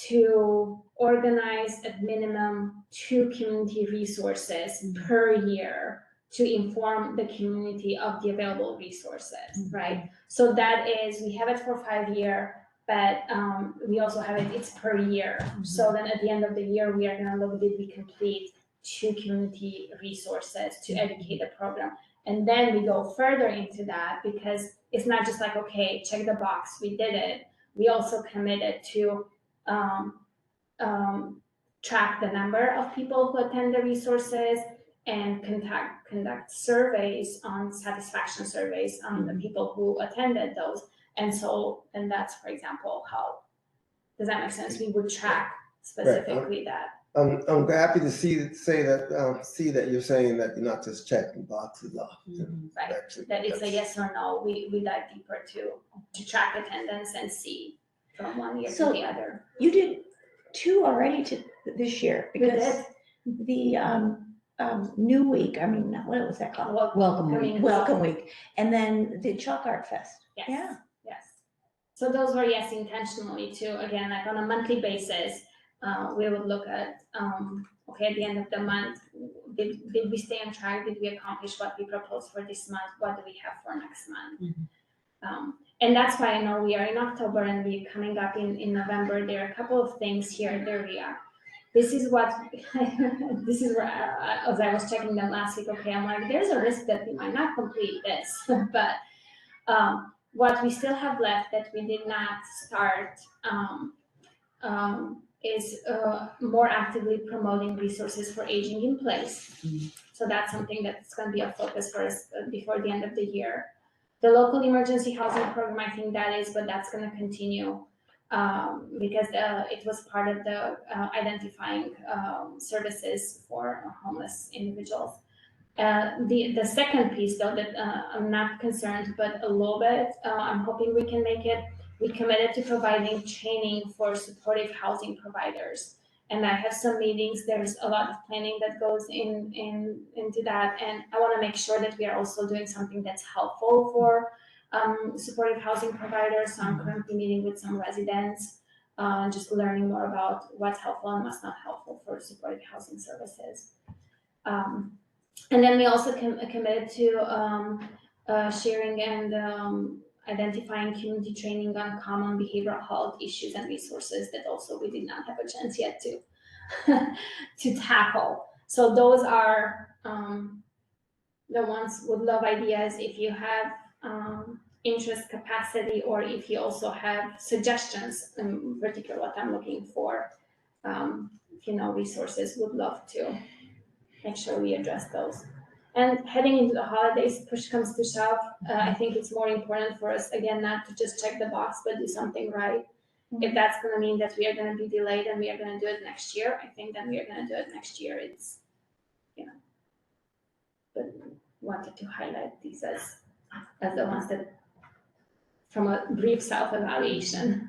to organize at minimum 2 community resources per year to inform the community of the available resources, right? So that is, we have it for 5-year, but we also have it, it's per year. So then at the end of the year, we are gonna look, did we complete 2 community resources to educate the program? And then we go further into that, because it's not just like, okay, check the box, we did it. We also committed to track the number of people who attend the resources and conduct surveys on satisfaction surveys on the people who attended those. And so, and that's, for example, how, does that make sense? We would track specifically that. I'm happy to see that you're saying that you're not just checking boxes off. Right. Actually, That it's a that's- yes or no, we dive deeper to track attendance and see from one year to So- the other. You did 2 already this year, We because the new week, I mean, what was that called? Welcome week. Welcome week, and then the Chalk Art Fest. Yes, Yeah. yes. So those were, yes, intentionally too, again, like on a monthly basis, we would look at, okay, at the end of the month, did we stay on track? Did we accomplish what we proposed for this month? What do we have for next month? And that's why I know we are in October and we're coming up in November. There are a couple of things here in the area. This is what, this is where, as I was checking them last week, okay, I'm like, there's a risk that we might not complete this, but what we still have left that we did not start is more actively promoting resources for aging in place. So that's something that's going to be a focus for us before the end of the year. The local emergency housing program, I think that is, but that's going to continue because it was part of the identifying services for homeless individuals. The second piece though that I'm not concerned, but a little bit, I'm hoping we can make it. We committed to providing training for supportive housing providers. And I have some meetings, there's a lot of planning that goes into that. And I wanna make sure that we are also doing something that's helpful for supportive housing providers. So I'm currently meeting with some residents, just learning more about what's helpful and what's not helpful for supportive housing services. And then we also committed to sharing and identifying community training on common behavioral health issues and resources that also we did not have a chance yet to tackle. So those are the ones would love ideas. If you have interest, capacity, or if you also have suggestions, in particular what I'm looking for, resources, would love to make sure we address those. And heading into the holidays, push comes to shove, I think it's more important for us, again, not to just check the box, but do something right. If that's gonna mean that we are gonna be delayed and we are gonna do it next year, I think then we are gonna do it next year. It's, but wanted to highlight these as the ones that, from a brief self-evaluation,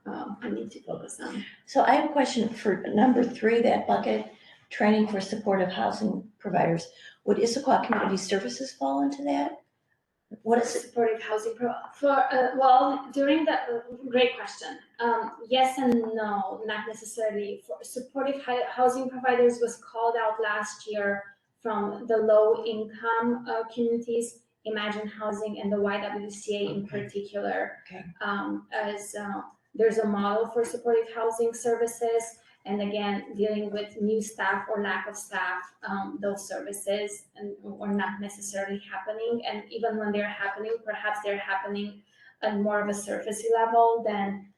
I need to focus on. So I have a question for number 3, that bucket, training for supportive housing providers. Would Issaquah Community Services fall into that? What is it? Supportive housing during the, great question. Yes and no, not necessarily. For supportive housing providers was called out last year from the low income communities, Imagine Housing and the YWCA in particular. Okay. As there's a model for supportive housing services, And again, dealing with new staff or lack of staff, those services are not necessarily happening. And even when they're happening, perhaps they're happening at more of a surface level than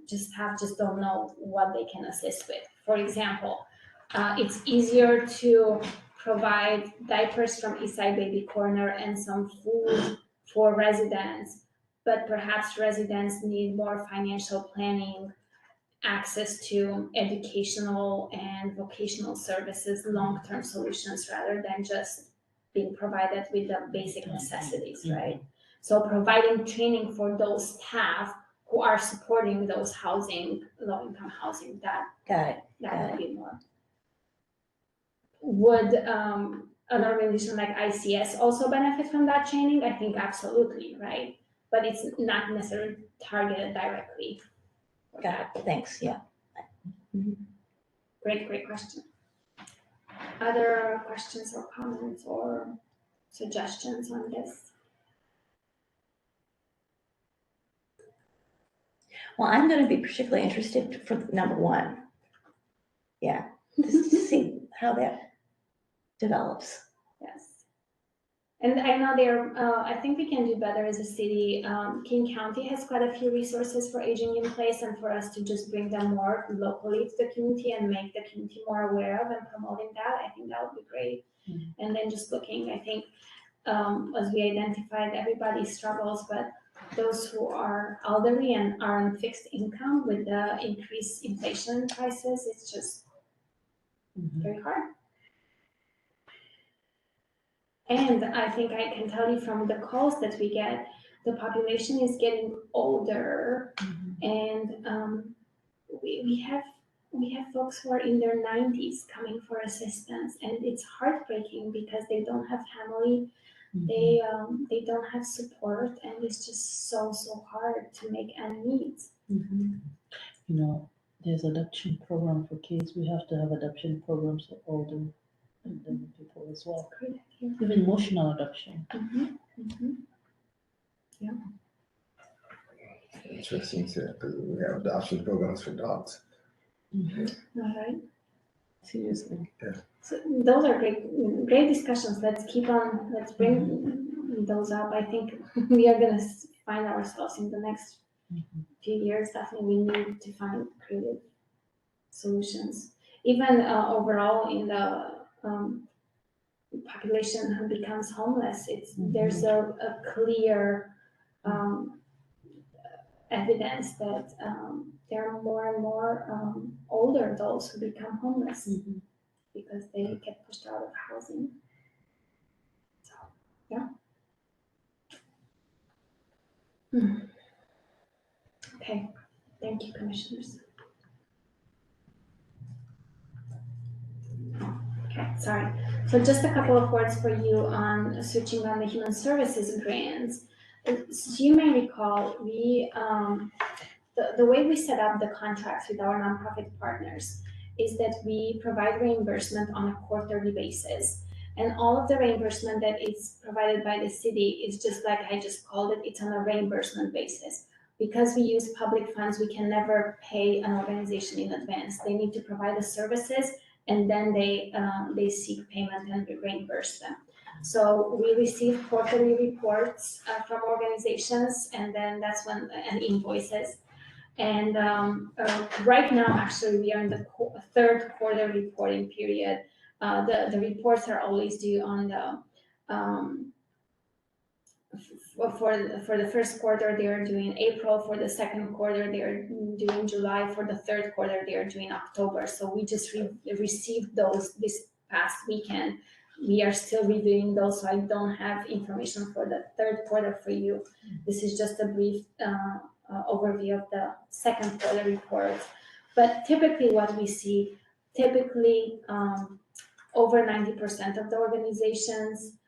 just don't know what they can assist with. For example, it's easier to provide diapers from Eastside Baby Corner and some food for residents, but perhaps residents need more financial planning, access to educational and vocational services, long-term solutions, rather than just being provided with the basic necessities, right? So providing training for those staff who are supporting those housing, low-income housing, that Got would be more. Would an organization like ICS also benefit from that training? I think absolutely, right? But it's not necessarily targeted directly. Got it. Thanks. Yeah. Great question. Other questions or comments or suggestions on this? Well, I'm going to be particularly interested for number one. Yeah, just to see how that develops. Yes. And I know I think we can do better as a city. King County has quite a few resources for aging in place, and for us to just bring them more locally to the community and make the community more aware of and promoting that, I think that would be great. Mm-hmm. And then just looking, I think, as we identified, everybody struggles, but those who are elderly and are on fixed income with the increased inflation prices, it's just very hard. And I think I can tell you from the calls that we get, the population is getting older, and we have folks who are in their 90s coming for assistance, and it's heartbreaking because they don't have family, they don't have support, and it's just so hard to make ends meet. You know, there's adoption program for kids. We have to have adoption programs for older people as well. Great idea. Even emotional adoption. Yeah. Interesting too, because we have adoption programs for dogs. All right. Seriously. Yeah. So those are great discussions. Let's bring those up. I think we are going to find ourselves in the next few years. Definitely, we need to find creative solutions. Even overall in the population who becomes homeless, there's a clear evidence that there are more and more older adults who become homeless because they get pushed out of housing. So, yeah. Okay, thank you, commissioners. Okay, sorry. So just a couple of words for you on switching on the human services grants. As you may recall, we the way we set up the contracts with our nonprofit partners is that we provide reimbursement on a quarterly basis. And all of the reimbursement that is provided by the city is just like I just called it, it's on a reimbursement basis. Because we use public funds, we can never pay an organization in advance. They need to provide the services, and then they seek payment and we reimburse them. So we receive quarterly reports from organizations, and then that's when, and invoices. And right now, actually, we are in the third quarter reporting period. The reports are always due on the, for the first quarter, they are due in April. For the second quarter, they are due in July. For the third quarter, they are due in October. So we just received those this past weekend. We are still reviewing those, so I don't have information for the third quarter for you. This is just a brief overview of the second quarter report. But typically what we see, over 90% of the organizations,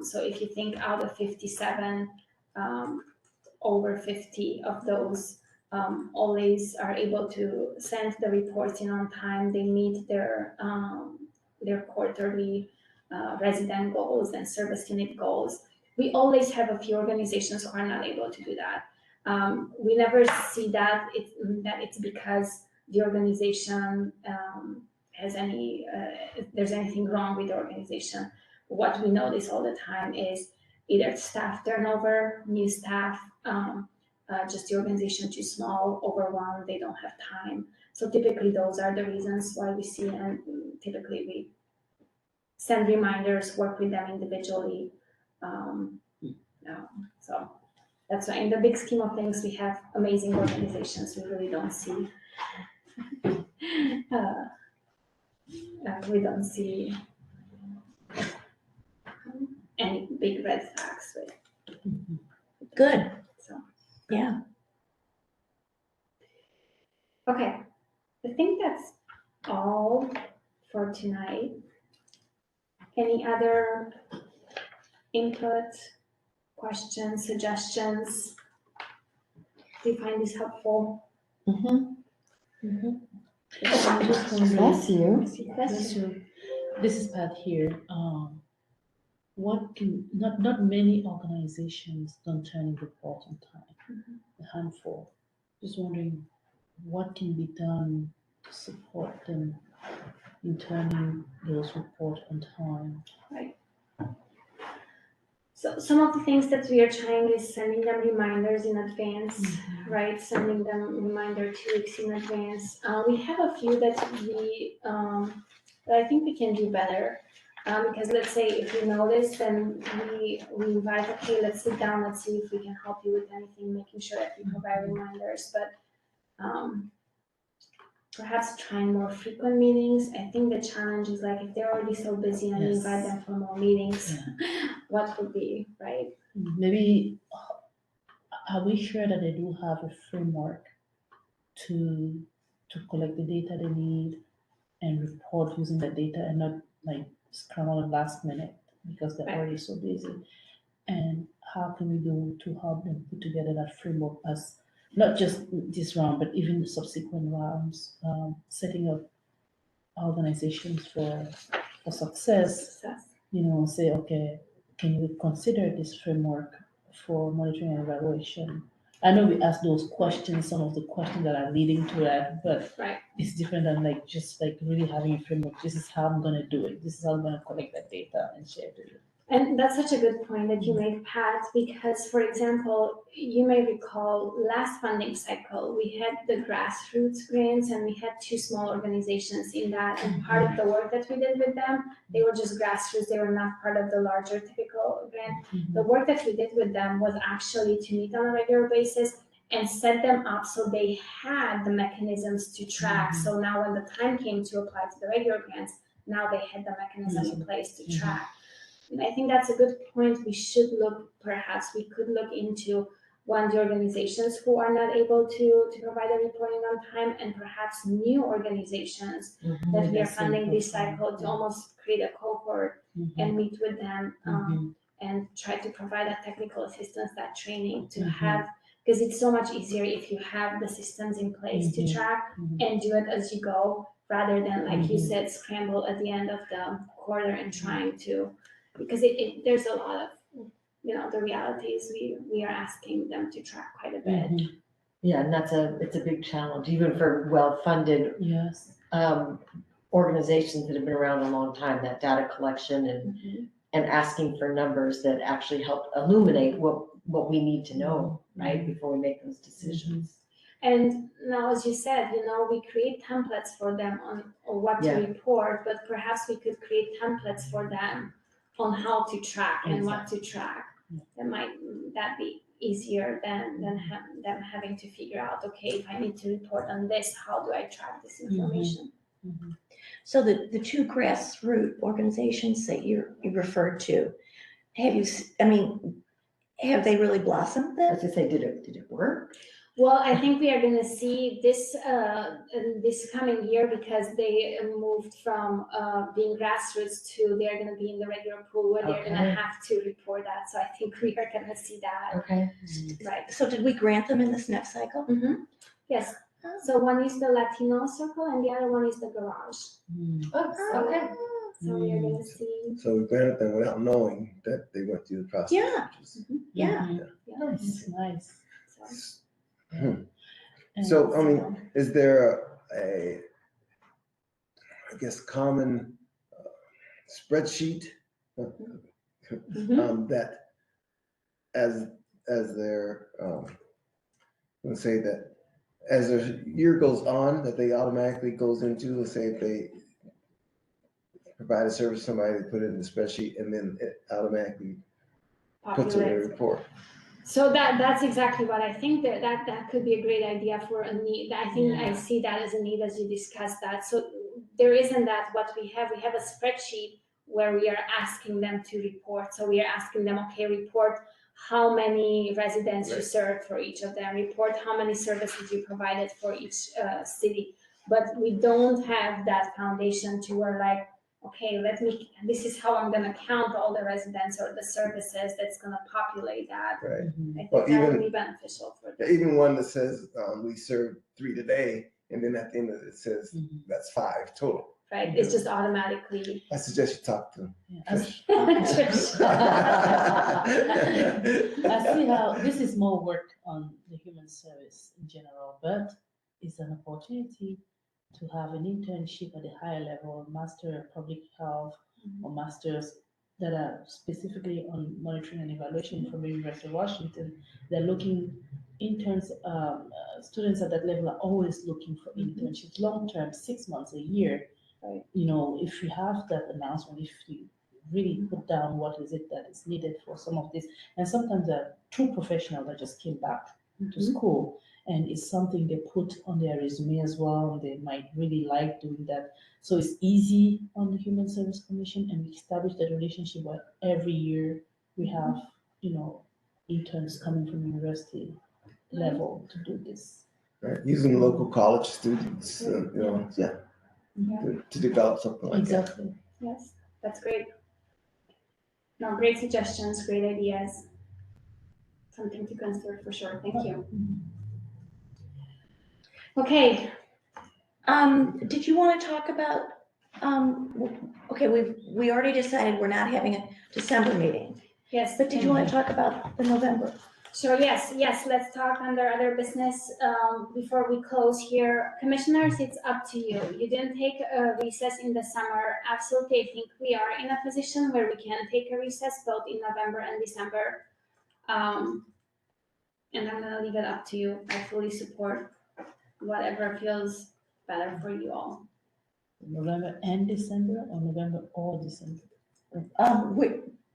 so if you think out of 57, over 50 of those always are able to send the reports in on time. They meet their quarterly resident goals and service unit goals. We always have a few organizations who are not able to do that. We never see that it's because the organization has any, if there's anything wrong with the organization. What we notice all the time is either staff turnover, new staff, just the organization too small, overwhelmed, they don't have time. So typically those are the reasons why we see, and typically we send reminders, work with them individually. So that's why in the big scheme of things, we have amazing organizations. We really don't see, we don't see any big red flags with it. Good, So, yeah. okay, I think that's all for tonight. Any other input, questions, suggestions? Do you find this helpful? Mhm. I'm just wondering. Bless you. Bless you. This is Pat here. What can, not many organizations don't turn in report on time, a handful. Just wondering what can be done to support them in turning those reports on time. So some of the things that we are trying is sending them reminders in advance, right? Sending them reminder 2 weeks in advance. We have a few that that I think we can do better. Because let's say if you notice, then we invite, okay, let's sit down, let's see if we can help you with anything, making sure that we provide reminders. But perhaps trying more frequent meetings. I think the challenge is like if they're already so busy and you invite them for more meetings, what would be, right? Maybe are we sure that they do have a framework to collect the data they need and report using the data and not like scramble at last minute because they're already so busy? And how can we do to help them put together that framework as not just this round, but even the subsequent rounds, setting up organizations for success, say, okay, can you consider this framework for monitoring and evaluation? I know we asked those questions, some of the questions that are leading to that, but it's different than like just like really having a framework. This is how I'm gonna do it. This is how I'm gonna collect that data and share it with you. And that's such a good point that you make, Pat, because for example, you may recall last funding cycle, we had the grassroots grants and we had 2 small organizations in that. And part of the work that we did with them, they were just grassroots, they were not part of the larger typical grant. The work that we did with them was actually to meet on a regular basis and set them up so they had the mechanisms to track. So now when the time came to apply to the regular grants, now they had the mechanism in place to track. And I think that's a good point. We should look, perhaps we could look into one, the organizations who are not able to provide the reporting on time, and perhaps new organizations that we are funding this cycle to almost create a cohort and meet with them and try to provide that technical assistance, that training to have, because it's so much easier if you have the systems in place to track and do it as you go, rather than, like you said, scramble at the end of the quarter and trying to, because there's a lot of, the reality is we are asking them to track quite a bit. Yeah, and it's a big challenge, even for well-funded organizations that have been around a long time, that data collection and asking for numbers that actually help illuminate what we need to know, right, before we make those decisions. And now, as you said, we create templates for them on what to report, but perhaps we could create templates for them on how to track and what to track. That be easier than them having to figure out, okay, if I need to report on this, how do I track this information? So the 2 grassroots organizations that you referred to, have they really blossomed then? As I say, did it work? Well, I think we are going to see this this coming year, because they moved from being grassroots to they're going to be in the regular pool where they're going to have to report that. So I think we are going to see that. Okay. Right. So did we grant them in this next cycle? Yes. So one is the Latino circle and the other one is the garage. Okay. So we are going to see. So we granted them without knowing that they went through the process. Yeah. Yeah. Nice. So, I mean, is there I guess, common spreadsheet that as their, let's say that as the year goes on, that they automatically goes into, let's say if they provide a service to somebody, they put it in the spreadsheet and then it automatically puts it in a Populates. report. So that's exactly what I think, that could be a great idea for a need. I think I Yeah. see that as a need as you discuss that. So there isn't that what we have a spreadsheet where we are asking them to report. So we are asking them, okay, report how many residents you Right. served for each of them, report how many services you provided for each city. But we don't have that foundation to where like, okay, this is how I'm gonna count all the residents or the services that's gonna populate that. Right. I think Well, that would even- be beneficial for them. Even one that says, we served 3 today, and then at the end of it says, that's 5 total. Right, it's just automatically. I suggest you talk to Yeah. Trish. I see how this is more work on the human service in general, but it's an opportunity to have an internship at a higher level, master of public health or masters that are specifically on monitoring and evaluation from the University of Washington. They're looking interns, students at that level are always looking for internships, long-term, 6 months, a year. Right. You know, if you have that announcement, if you really put down what is it that is needed for some of this, and sometimes they're two professionals that just came back to school, and it's something they put on their resume as well, and they might really like doing that. So it's easy on the Human Service Commission, and we establish that relationship where every year we have, you know, interns coming from university level to do this. Right, using local college students, you know, to develop something like that. Exactly. Yes, that's great. No, great suggestions, great ideas. Something to consider for sure. Thank you. Okay, Did you want to talk about, okay, we already decided we're not having a December meeting, yes. but did you want to talk about the November? Sure, yes, let's talk under other business, before we close here. Commissioners, it's up to you. You didn't take a recess in the summer. Absolutely, I think we are in a position where we can take a recess both in November and December. And I'm gonna leave it up to you. I fully support whatever feels better for you all. November and December, or November or December?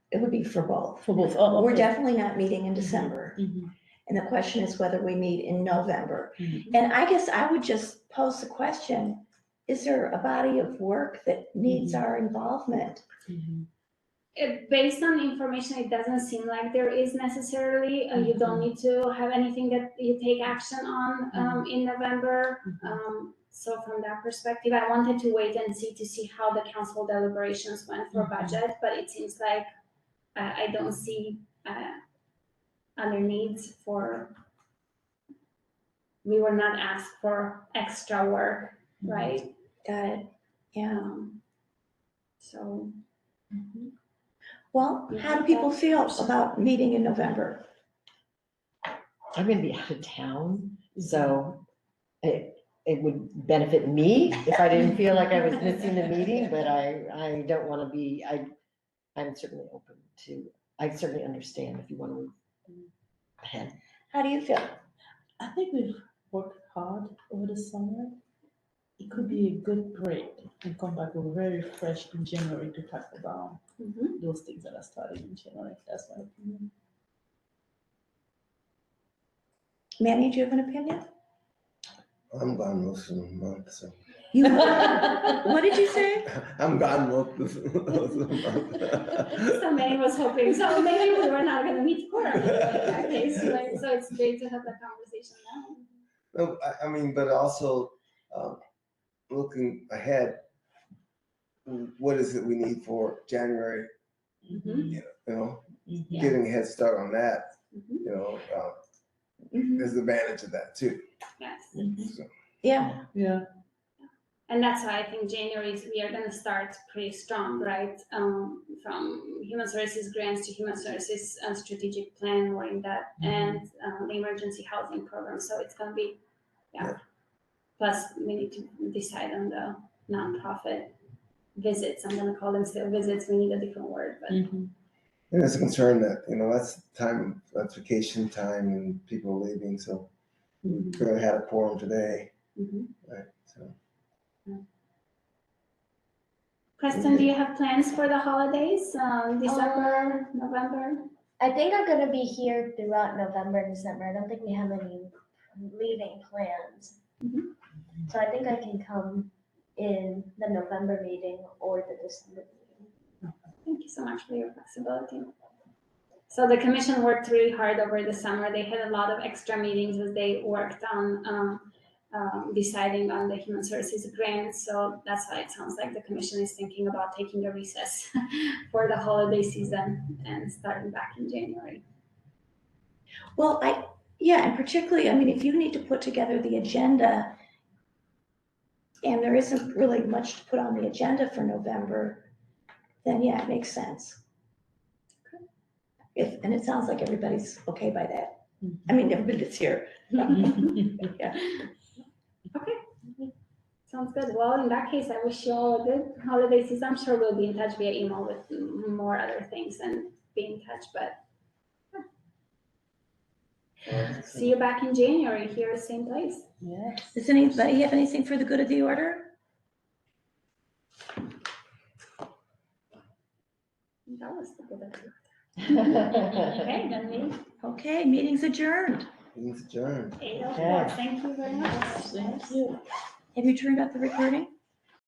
It would be for both. For both. Oh, We're okay. definitely not meeting in December, Mhm, and the question is whether we meet in November. mhm. And I guess I would just pose the question, is there a body of work that needs our involvement? Mhm. Based on information, it doesn't seem like there is necessarily, you don't need to have anything that you take action on, in November. So from that perspective, I wanted to wait and see how the council deliberations went for budget, but it seems like I don't see, other needs for, we were not asked for extra work, right? Got it, yeah. So, Well, how do people feel about meeting in November? I'm gonna be out of town, so it would benefit me if I didn't feel like I was missing a meeting, but I don't wanna be, I'm certainly open to, I certainly understand if you wanna move ahead. How do you feel? I think we've worked hard over the summer. It could be a good break and come back with very fresh in January to talk about those things that are starting in January. That's my opinion. Manny, do you have an opinion? I'm gone most of the month, so. You, what did you say? I'm gone most of the month. so Manny was hoping, so maybe we were not gonna meet quarterly in that case, right? So it's great to have that conversation now. No, I mean, but also, looking ahead, what is it we need for January, you know, Mhm. getting a head start on that, Mhm. you know, there's the advantage of that too. Yes, So, Yeah, Yeah. and that's why I think January we are gonna start pretty strong, right? From human services grants to human services strategic plan, we're in that, and the emergency housing program. So it's gonna be, Plus, we need to decide on the nonprofit visits. I'm gonna call them still visits. We need a different word, but Mhm. And it's a concern that, that's time, that's vacation time and people leaving, so we barely had a quorum today, mhm. right, so. Preston, do you have plans for the holidays, December, November? I think I'm gonna be here throughout November and December. I don't think we have any leaving plans. Mhm. So I think I can come in the November meeting or the December meeting. Thank you so much for your flexibility. So the commission worked really hard over the summer. They had a lot of extra meetings as they worked on deciding on the human services grant. So that's why it sounds like the commission is thinking about taking a recess for the holiday season and starting back in January. Well, and particularly, I mean, if you need to put together the agenda and there isn't really much to put on the agenda for November, then yeah, it makes sense. And it sounds like everybody's okay by that. I mean, everybody that's here. Yeah. Okay. Sounds good. Well, in that case, I wish you all a good holiday season. I'm sure we'll be in touch via email with more other things and be in touch, but yeah. See you back in January here, same place. Yes. Does anybody have anything for the good of the order? That was the good idea. Okay, then me. Okay, meeting's adjourned. Meeting's adjourned. 8:04. Thank you very much. Thank you. Have you turned up the recording?